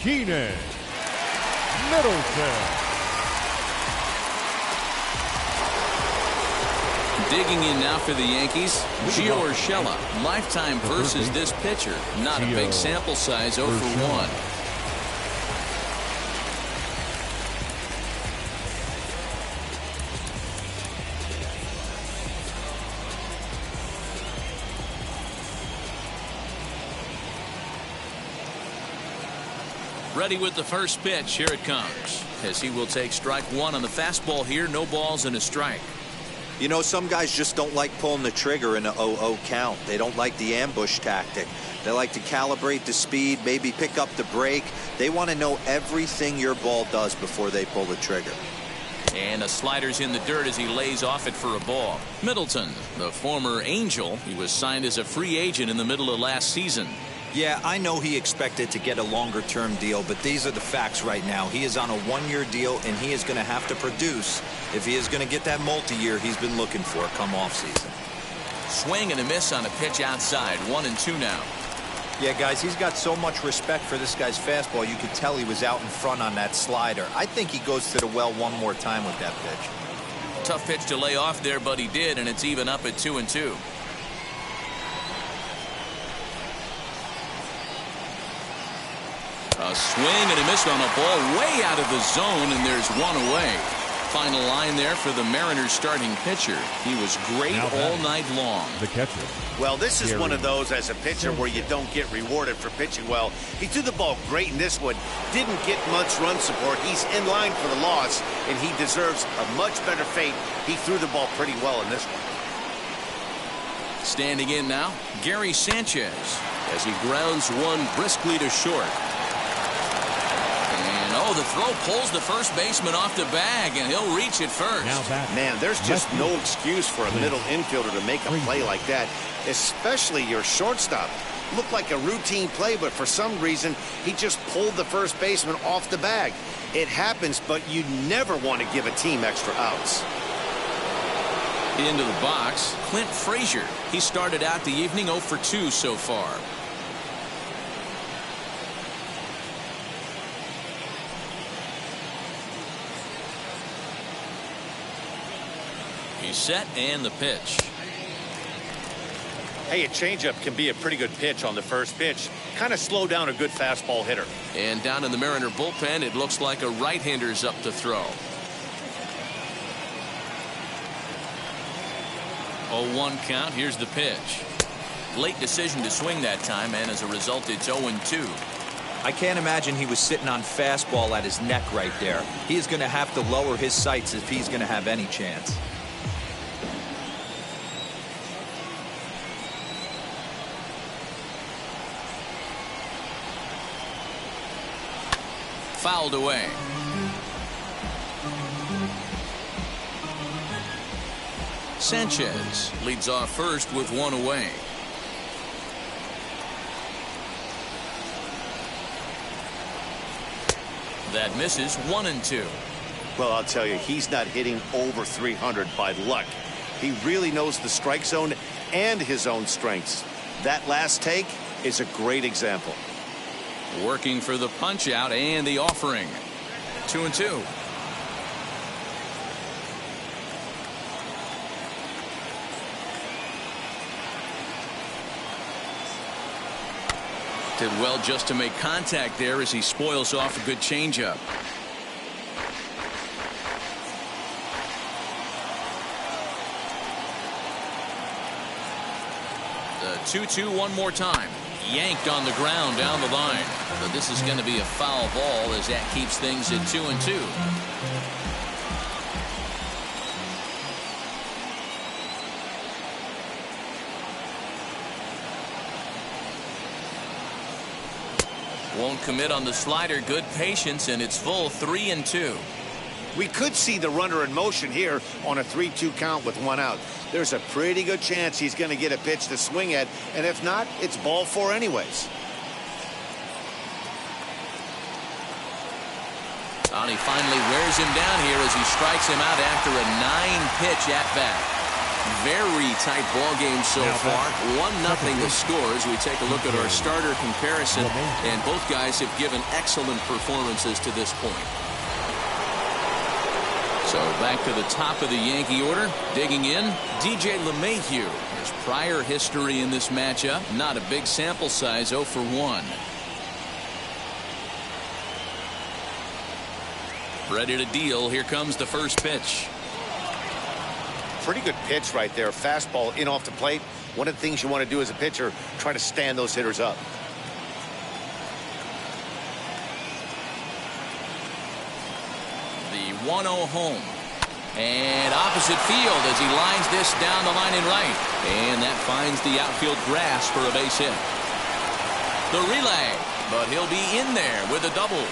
Keenan Middleton. Digging in now for the Yankees, Gio Urshela. Lifetime versus this pitcher. Not a big sample size, 0 for 1. Ready with the first pitch. Here it comes. As he will take strike one on the fastball here. No balls and a strike. You know, some guys just don't like pulling the trigger in a 0-0 count. They don't like the ambush tactic. They like to calibrate the speed, maybe pick up the break. They want to know everything your ball does before they pull the trigger. And a slider's in the dirt as he lays off it for a ball. Middleton, the former Angel, he was signed as a free agent in the middle of last season. Yeah, I know he expected to get a longer-term deal, but these are the facts right now. He is on a one-year deal, and he is going to have to produce if he is going to get that multi-year he's been looking for come off-season. Swing and a miss on a pitch outside. 1-2 now. Yeah, guys, he's got so much respect for this guy's fastball. You could tell he was out in front on that slider. I think he goes to the well one more time with that pitch. Tough pitch to lay off there, but he did, and it's even up at 2-2. A swing and a miss on a ball way out of the zone, and there's one away. Final line there for the Mariners starting pitcher. He was great all night long. The catcher. Well, this is one of those as a pitcher where you don't get rewarded for pitching well. He threw the ball great in this one. Didn't get much run support. He's in line for the loss, and he deserves a much better fate. He threw the ball pretty well in this one. Standing in now, Gary Sanchez as he grounds one briskly to short. Oh, the throw pulls the first baseman off the bag, and he'll reach it first. Man, there's just no excuse for a middle infielder to make a play like that, especially your shortstop. Looked like a routine play, but for some reason, he just pulled the first baseman off the bag. It happens, but you never want to give a team extra outs. Into the box, Clint Fraser. He started out the evening 0 for 2 so far. He's set, and the pitch. Hey, a changeup can be a pretty good pitch on the first pitch. Kind of slow down a good fastball hitter. And down in the Mariner bullpen, it looks like a right-hander's up to throw. 0-1 count. Here's the pitch. Late decision to swing that time, and as a result, it's 0-2. I can't imagine he was sitting on fastball at his neck right there. He is going to have to lower his sights if he's going to have any chance. Fouled away. Sanchez leads off first with one away. That misses. 1-2. Well, I'll tell you, he's not hitting over 300 by luck. He really knows the strike zone and his own strengths. That last take is a great example. Working for the punch out and the offering. 2-2. Did well just to make contact there as he spoils off a good changeup. The 2-2 one more time. Yanked on the ground down the line. But this is going to be a foul ball as that keeps things at 2-2. Won't commit on the slider. Good patience, and it's full 3-2. We could see the runner in motion here on a 3-2 count with one out. There's a pretty good chance he's going to get a pitch to swing at, and if not, it's ball 4 anyways. And he finally wears him down here as he strikes him out after a 9-pitch at-bat. Very tight ball game so far. 1-0 the score as we take a look at our starter comparison, and both guys have given excellent performances to this point. So back to the top of the Yankee order. Digging in, DJ Lemayhew. His prior history in this matchup, not a big sample size, 0 for 1. Ready to deal. Here comes the first pitch. Pretty good pitch right there. Fastball in off the plate. One of the things you want to do as a pitcher, try to stand those hitters up. 1-0 home. And opposite field as he lines this down the line in right. And that finds the outfield grass for a base hit. The relay, but he'll be in there with a double.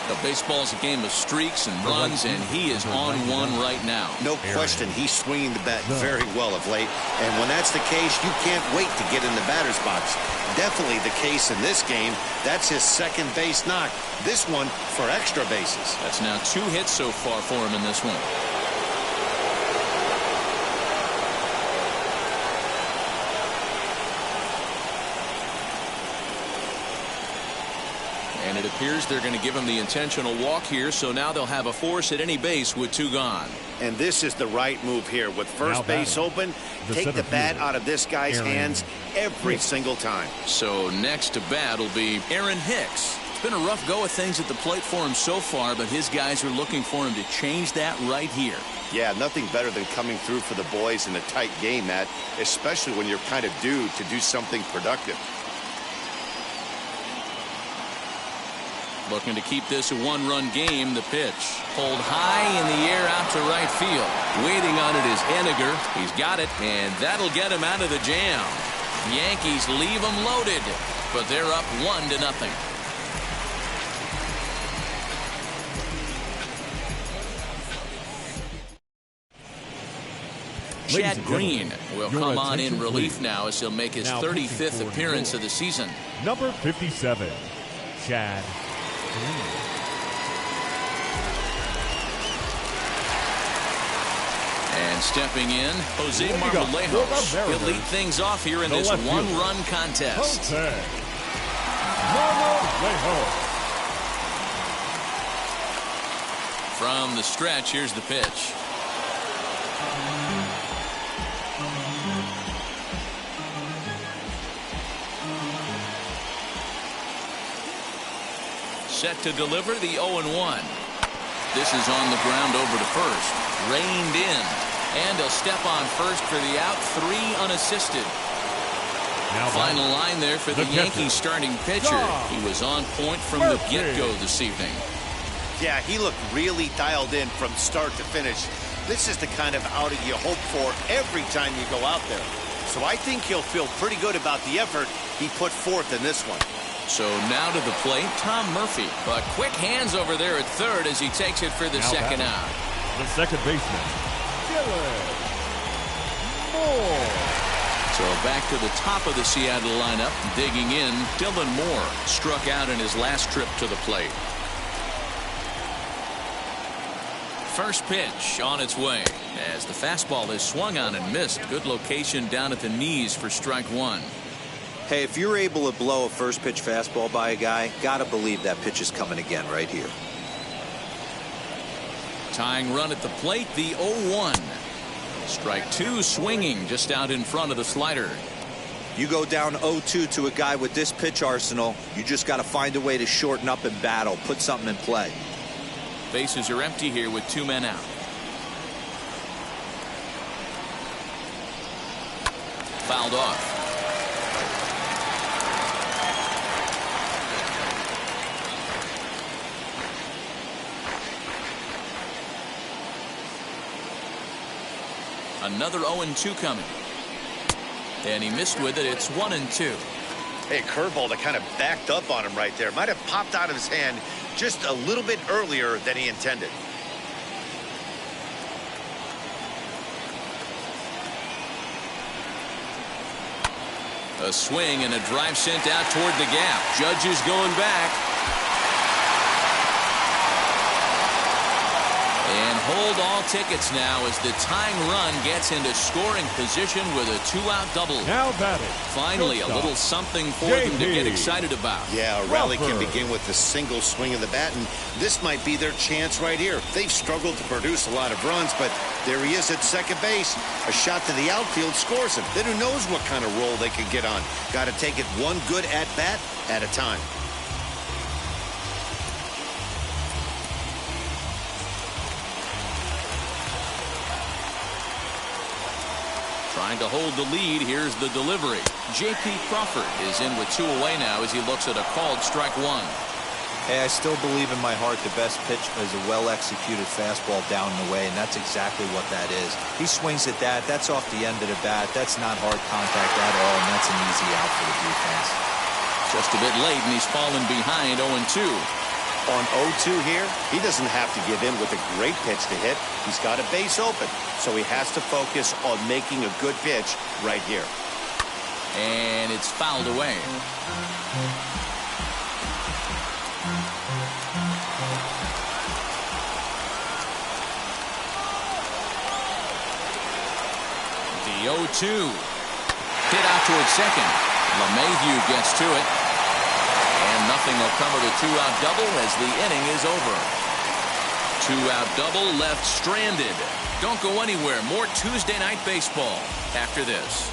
The baseball's a game of streaks and runs, and he is on one right now. No question, he's swinging the bat very well of late. And when that's the case, you can't wait to get in the batter's box. Definitely the case in this game. That's his second base knock. This one for extra bases. That's now 2 hits so far for him in this one. And it appears they're going to give him the intentional walk here, so now they'll have a force at any base with 2 gone. And this is the right move here. With first base open, take the bat out of this guy's hands every single time. So next to bat will be Aaron Hicks. It's been a rough go of things at the plate for him so far, but his guys are looking for him to change that right here. Yeah, nothing better than coming through for the boys in a tight game, Matt, especially when you're kind of due to do something productive. Looking to keep this a 1-run game. The pitch pulled high in the air out to right field. Waiting on it is Henniger. He's got it, and that'll get him out of the jam. Yankees leave him loaded, but they're up 1-0. Chad Green will come on in relief now as he'll make his 35th appearance of the season. Number 57, Chad Green. And stepping in, Jose Marmalejos. He'll lead things off here in this 1-run contest. Marmalejos. From the stretch, here's the pitch. Set to deliver the 0-1. This is on the ground over to first. Reined in. And a step on first for the out. 3 unassisted. Now final line there for the Yankees starting pitcher. He was on point from the get-go this evening. Yeah, he looked really dialed in from start to finish. This is the kind of outing you hope for every time you go out there. So I think he'll feel pretty good about the effort he put forth in this one. So now to the plate, Tom Murphy. But quick hands over there at third as he takes it for the second out. The second baseman, Dylan Moore. So back to the top of the Seattle lineup. Digging in, Dylan Moore struck out in his last trip to the plate. First pitch on its way as the fastball is swung on and missed. Good location down at the knees for strike 1. Hey, if you're able to blow a first pitch fastball by a guy, gotta believe that pitch is coming again right here. Tying run at the plate, the 0-1. Strike 2 swinging just out in front of the slider. You go down 0-2 to a guy with this pitch arsenal, you just got to find a way to shorten up and battle, put something in play. Bases are empty here with 2 men out. Fouled off. Another 0-2 coming. And he missed with it. It's 1-2. Hey, curveball that kind of backed up on him right there. Might have popped out of his hand just a little bit earlier than he intended. A swing and a drive sent out toward the gap. Judges going back. And hold all tickets now as the tying run gets into scoring position with a 2-out double. Now batting. Finally, a little something for them to get excited about. Yeah, a rally can begin with a single swing of the bat, and this might be their chance right here. They've struggled to produce a lot of runs, but there he is at second base. A shot to the outfield scores him. Then who knows what kind of roll they can get on. Got to take it one good at-bat at a time. Trying to hold the lead. Here's the delivery. J.P. Crawford is in with 2 away now as he looks at a called strike 1. Hey, I still believe in my heart the best pitch is a well-executed fastball down and away, and that's exactly what that is. He swings at that. That's off the end of the bat. That's not hard contact at all, and that's an easy out for the defense. Just a bit late, and he's fallen behind 0-2. On 0-2 here, he doesn't have to give in with a great pitch to hit. He's got a base open, so he has to focus on making a good pitch right here. And it's fouled away. The 0-2. Hit out towards second. Lemayhew gets to it. And nothing will come of the two-out double as the inning is over. Two-out double left stranded. Don't go anywhere. More Tuesday night baseball after this.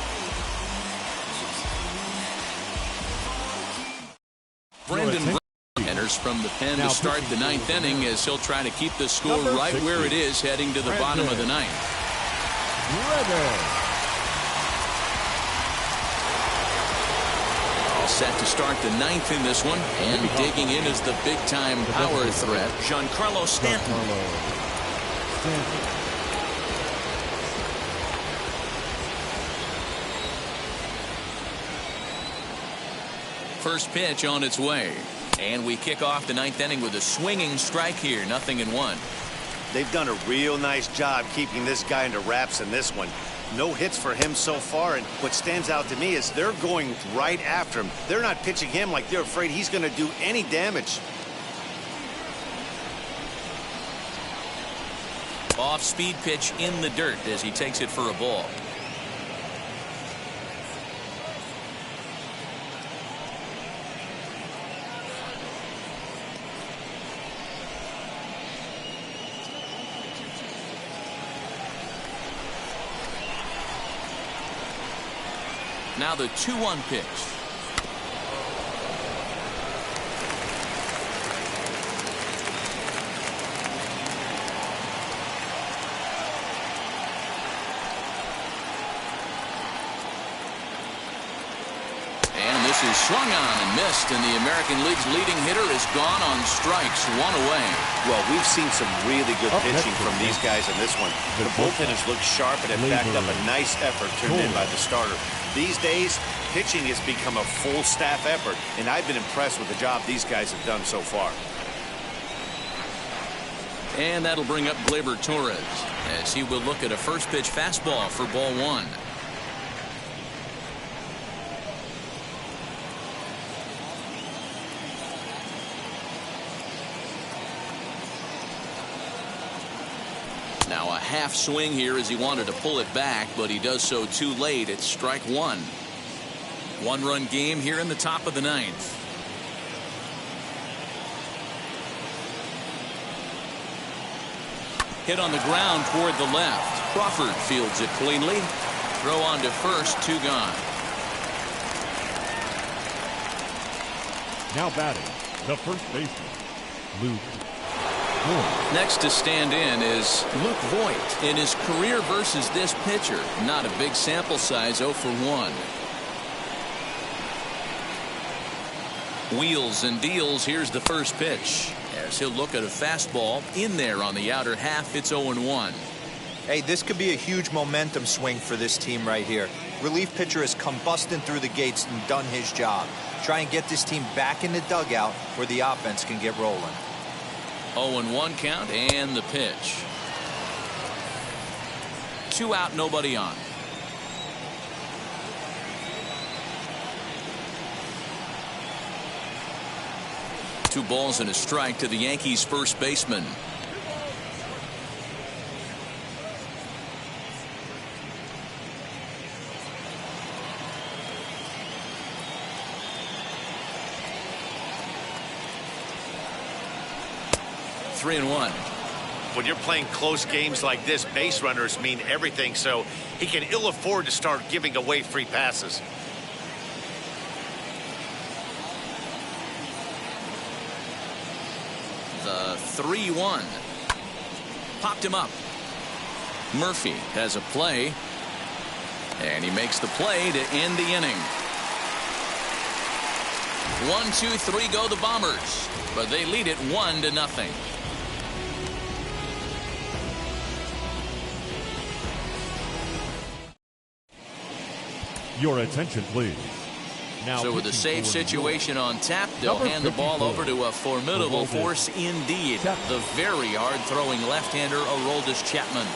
Brendan enters from the pen to start the ninth inning as he'll try to keep the score right where it is heading to the bottom of the ninth. All set to start the ninth in this one, and digging in is the big-time power threat, Giancarlo Stanton. First pitch on its way, and we kick off the ninth inning with a swinging strike here, 0-1. They've done a real nice job keeping this guy into wraps in this one. No hits for him so far, and what stands out to me is they're going right after him. They're not pitching him like they're afraid he's going to do any damage. Off-speed pitch in the dirt as he takes it for a ball. Now the 2-1 pitch. And this is swung on and missed, and the American League's leading hitter is gone on strikes, one away. Well, we've seen some really good pitching from these guys in this one. The bullpen has looked sharp and have backed up a nice effort turned in by the starter. These days, pitching has become a full staff effort, and I've been impressed with the job these guys have done so far. And that'll bring up Gleyber Torres as he will look at a first pitch fastball for ball one. Now a half swing here as he wanted to pull it back, but he does so too late. It's strike one. One-run game here in the top of the ninth. Hit on the ground toward the left. Crawford fields it cleanly. Throw on to first, two gone. Now batting, the first baseman, Luke. Next to stand in is Luke Voight. In his career versus this pitcher, not a big sample size, 0 for 1. Wheels and deals. Here's the first pitch as he'll look at a fastball in there on the outer half. It's 0-1. Hey, this could be a huge momentum swing for this team right here. Relief pitcher has come busting through the gates and done his job. Try and get this team back in the dugout where the offense can get rolling. 0-1 count and the pitch. 2 out, nobody on. Two balls and a strike to the Yankees first baseman. Three and one. When you're playing close games like this, base runners mean everything, so he can ill afford to start giving away free passes. The 3-1. Popped him up. Murphy has a play, and he makes the play to end the inning. 1, 2, 3 go the Bombers, but they lead it 1-0. Your attention, please. Now, so with a safe situation on tap, they'll hand the ball over to a formidable force indeed. The very hard-throwing left-hander, Aroldis Chapman.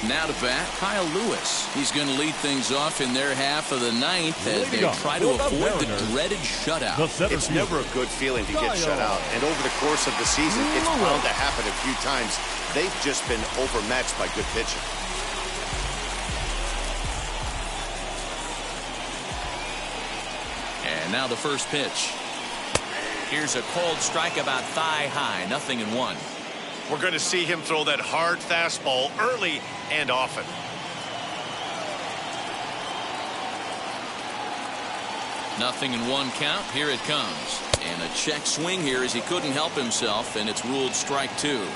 Now to bat, Kyle Lewis. He's going to lead things off in their half of the ninth as they try to avoid the dreaded shutout. It's never a good feeling to get shut out, and over the course of the season, it's bound to happen a few times. They've just been overmatched by good pitching. And now the first pitch. Here's a cold strike about thigh high, 0-1. We're going to see him throw that hard fastball early and often. Nothing in 1 count. Here it comes. And a check swing here as he couldn't help himself, and it's ruled strike 2. Did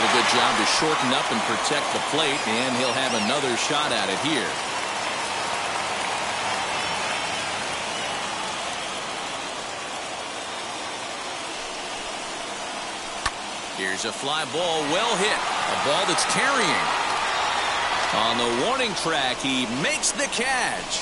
a good job to shorten up and protect the plate, and he'll have another shot at it here. Here's a fly ball, well hit. A ball that's carrying. On the warning track, he makes the catch.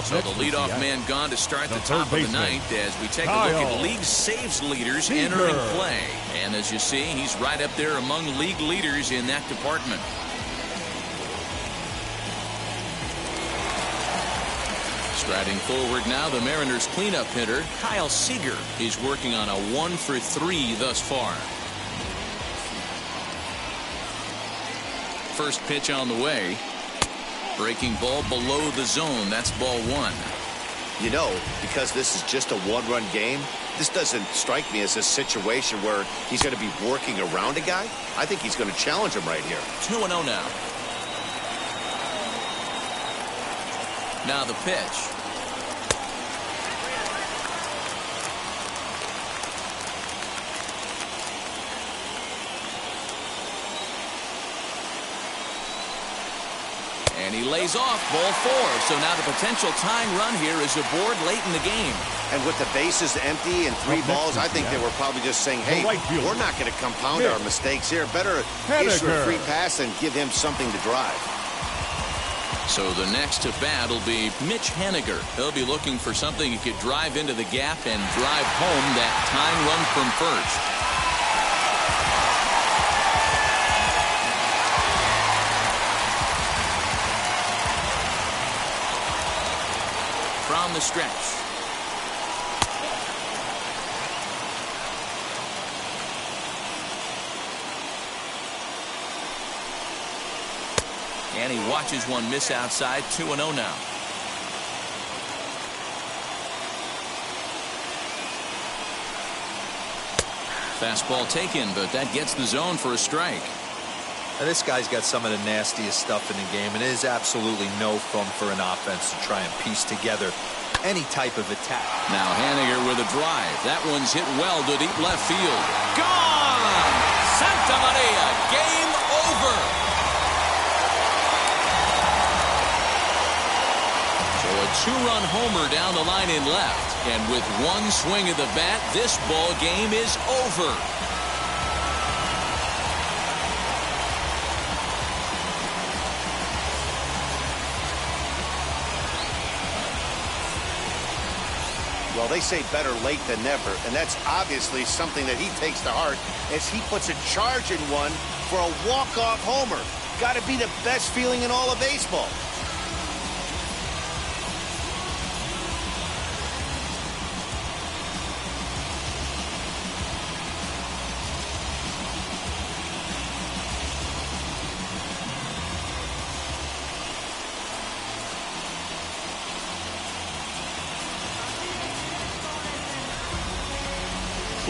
So the leadoff man gone to start the top of the ninth as we take a look at league saves leaders entering play. And as you see, he's right up there among league leaders in that department. Striding forward now, the Mariners cleanup hitter, Kyle Seeger. He's working on a 1-for-3 thus far. First pitch on the way. Breaking ball below the zone. That's ball 1. You know, because this is just a one-run game, this doesn't strike me as a situation where he's going to be working around a guy. I think he's going to challenge him right here. 2-0 now. Now the pitch. And he lays off ball 4. So now the potential tying run here is aboard late in the game. And with the bases empty and 3 balls, I think they were probably just saying, hey, we're not going to compound our mistakes here. Better issue a free pass and give him something to drive. So the next to bat will be Mitch Haniger. He'll be looking for something he could drive into the gap and drive home that tying run from first. From the stretch. And he watches one miss outside. 2-0 now. Fastball taken, but that gets the zone for a strike. Now, this guy's got some of the nastiest stuff in the game, and it is absolutely no fun for an offense to try and piece together any type of attack. Now Haniger with a drive. That one's hit well to deep left field. Gone! Santa Maria, game over. So a 2-run homer down the line in left. And with one swing of the bat, this ball game is over. Well, they say better late than never, and that's obviously something that he takes to heart as he puts a charge in one for a walk-off homer. Got to be the best feeling in all of baseball.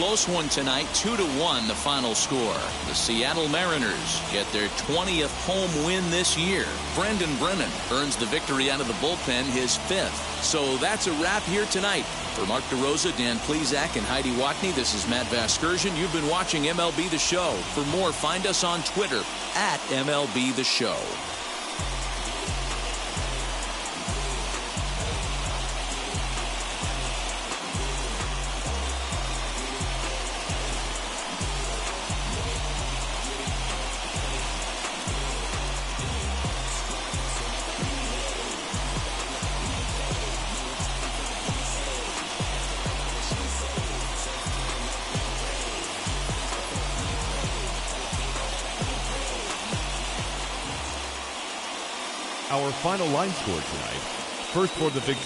close one tonight, 2-1 the final score. The Seattle Mariners get their 20th home win this year. Brendan Brennan earns the victory out of the bullpen, his 5th. So that's a wrap here tonight. For Mark DeRosa, Dan Plesac, and Heidi Watney, this is Matt Vasgersian. You've been watching MLB The Show. For more, find us on Twitter at MLB The Show. Our final line score tonight. First for the victory.